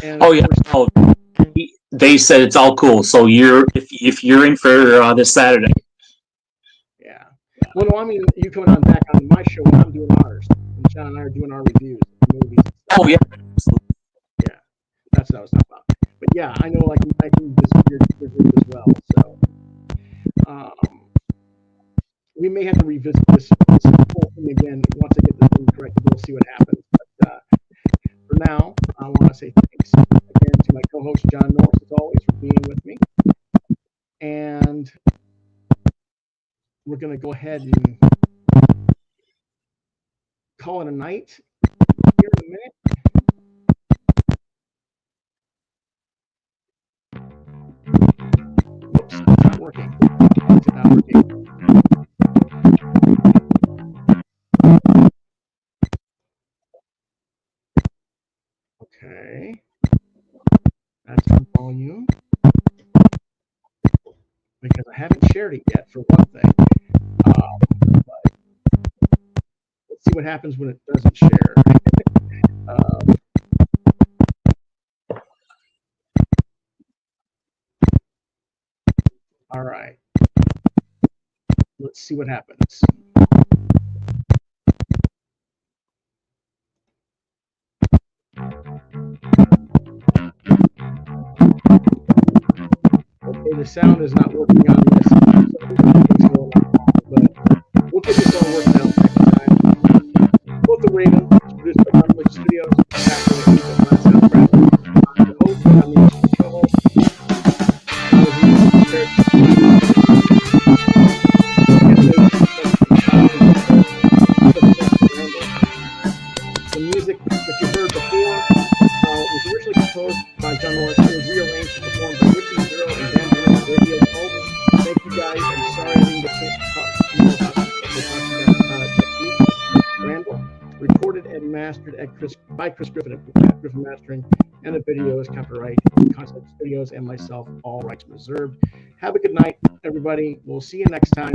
And Oh yeah. They said it's all cool. So if you're in for this Saturday. Yeah. Well, no, I mean you coming on back on my show and I'm doing ours, and John and I are doing our reviews of movies. Oh yeah. Yeah, that's what I was talking about. But yeah, I know I can visit your group as well. So we may have to revisit this whole thing again once I get this thing corrected. We'll see what happens. But for now, I want to say thanks again to my co-host John Norris, as always, for being with me. And we're going to go ahead and call it a night here in a minute. Whoops, it's not working. Why is it not working? Okay. That's on volume. Because I haven't shared it yet, for one thing. But let's see what happens when it doesn't share. All right. Let's see what happens. Okay, the sound is not working on this, so everything's going on, but we'll get this all worked out next time. Quoth the Raven is produced by Dynamite Studios. The host, I'm the co-host. The music that you heard before was originally composed by John Norris. It was rearranged and performed by Ricky Zero and Dan Durant Radio Home. Thank you guys. I'm sorry I didn't get a chance to talk more about next week. Randall, recorded and mastered by Chris Griffin at Griffin Mastering, and the video is copyright Concept Studios and myself, all rights reserved. Have a good night, everybody. We'll see you next time.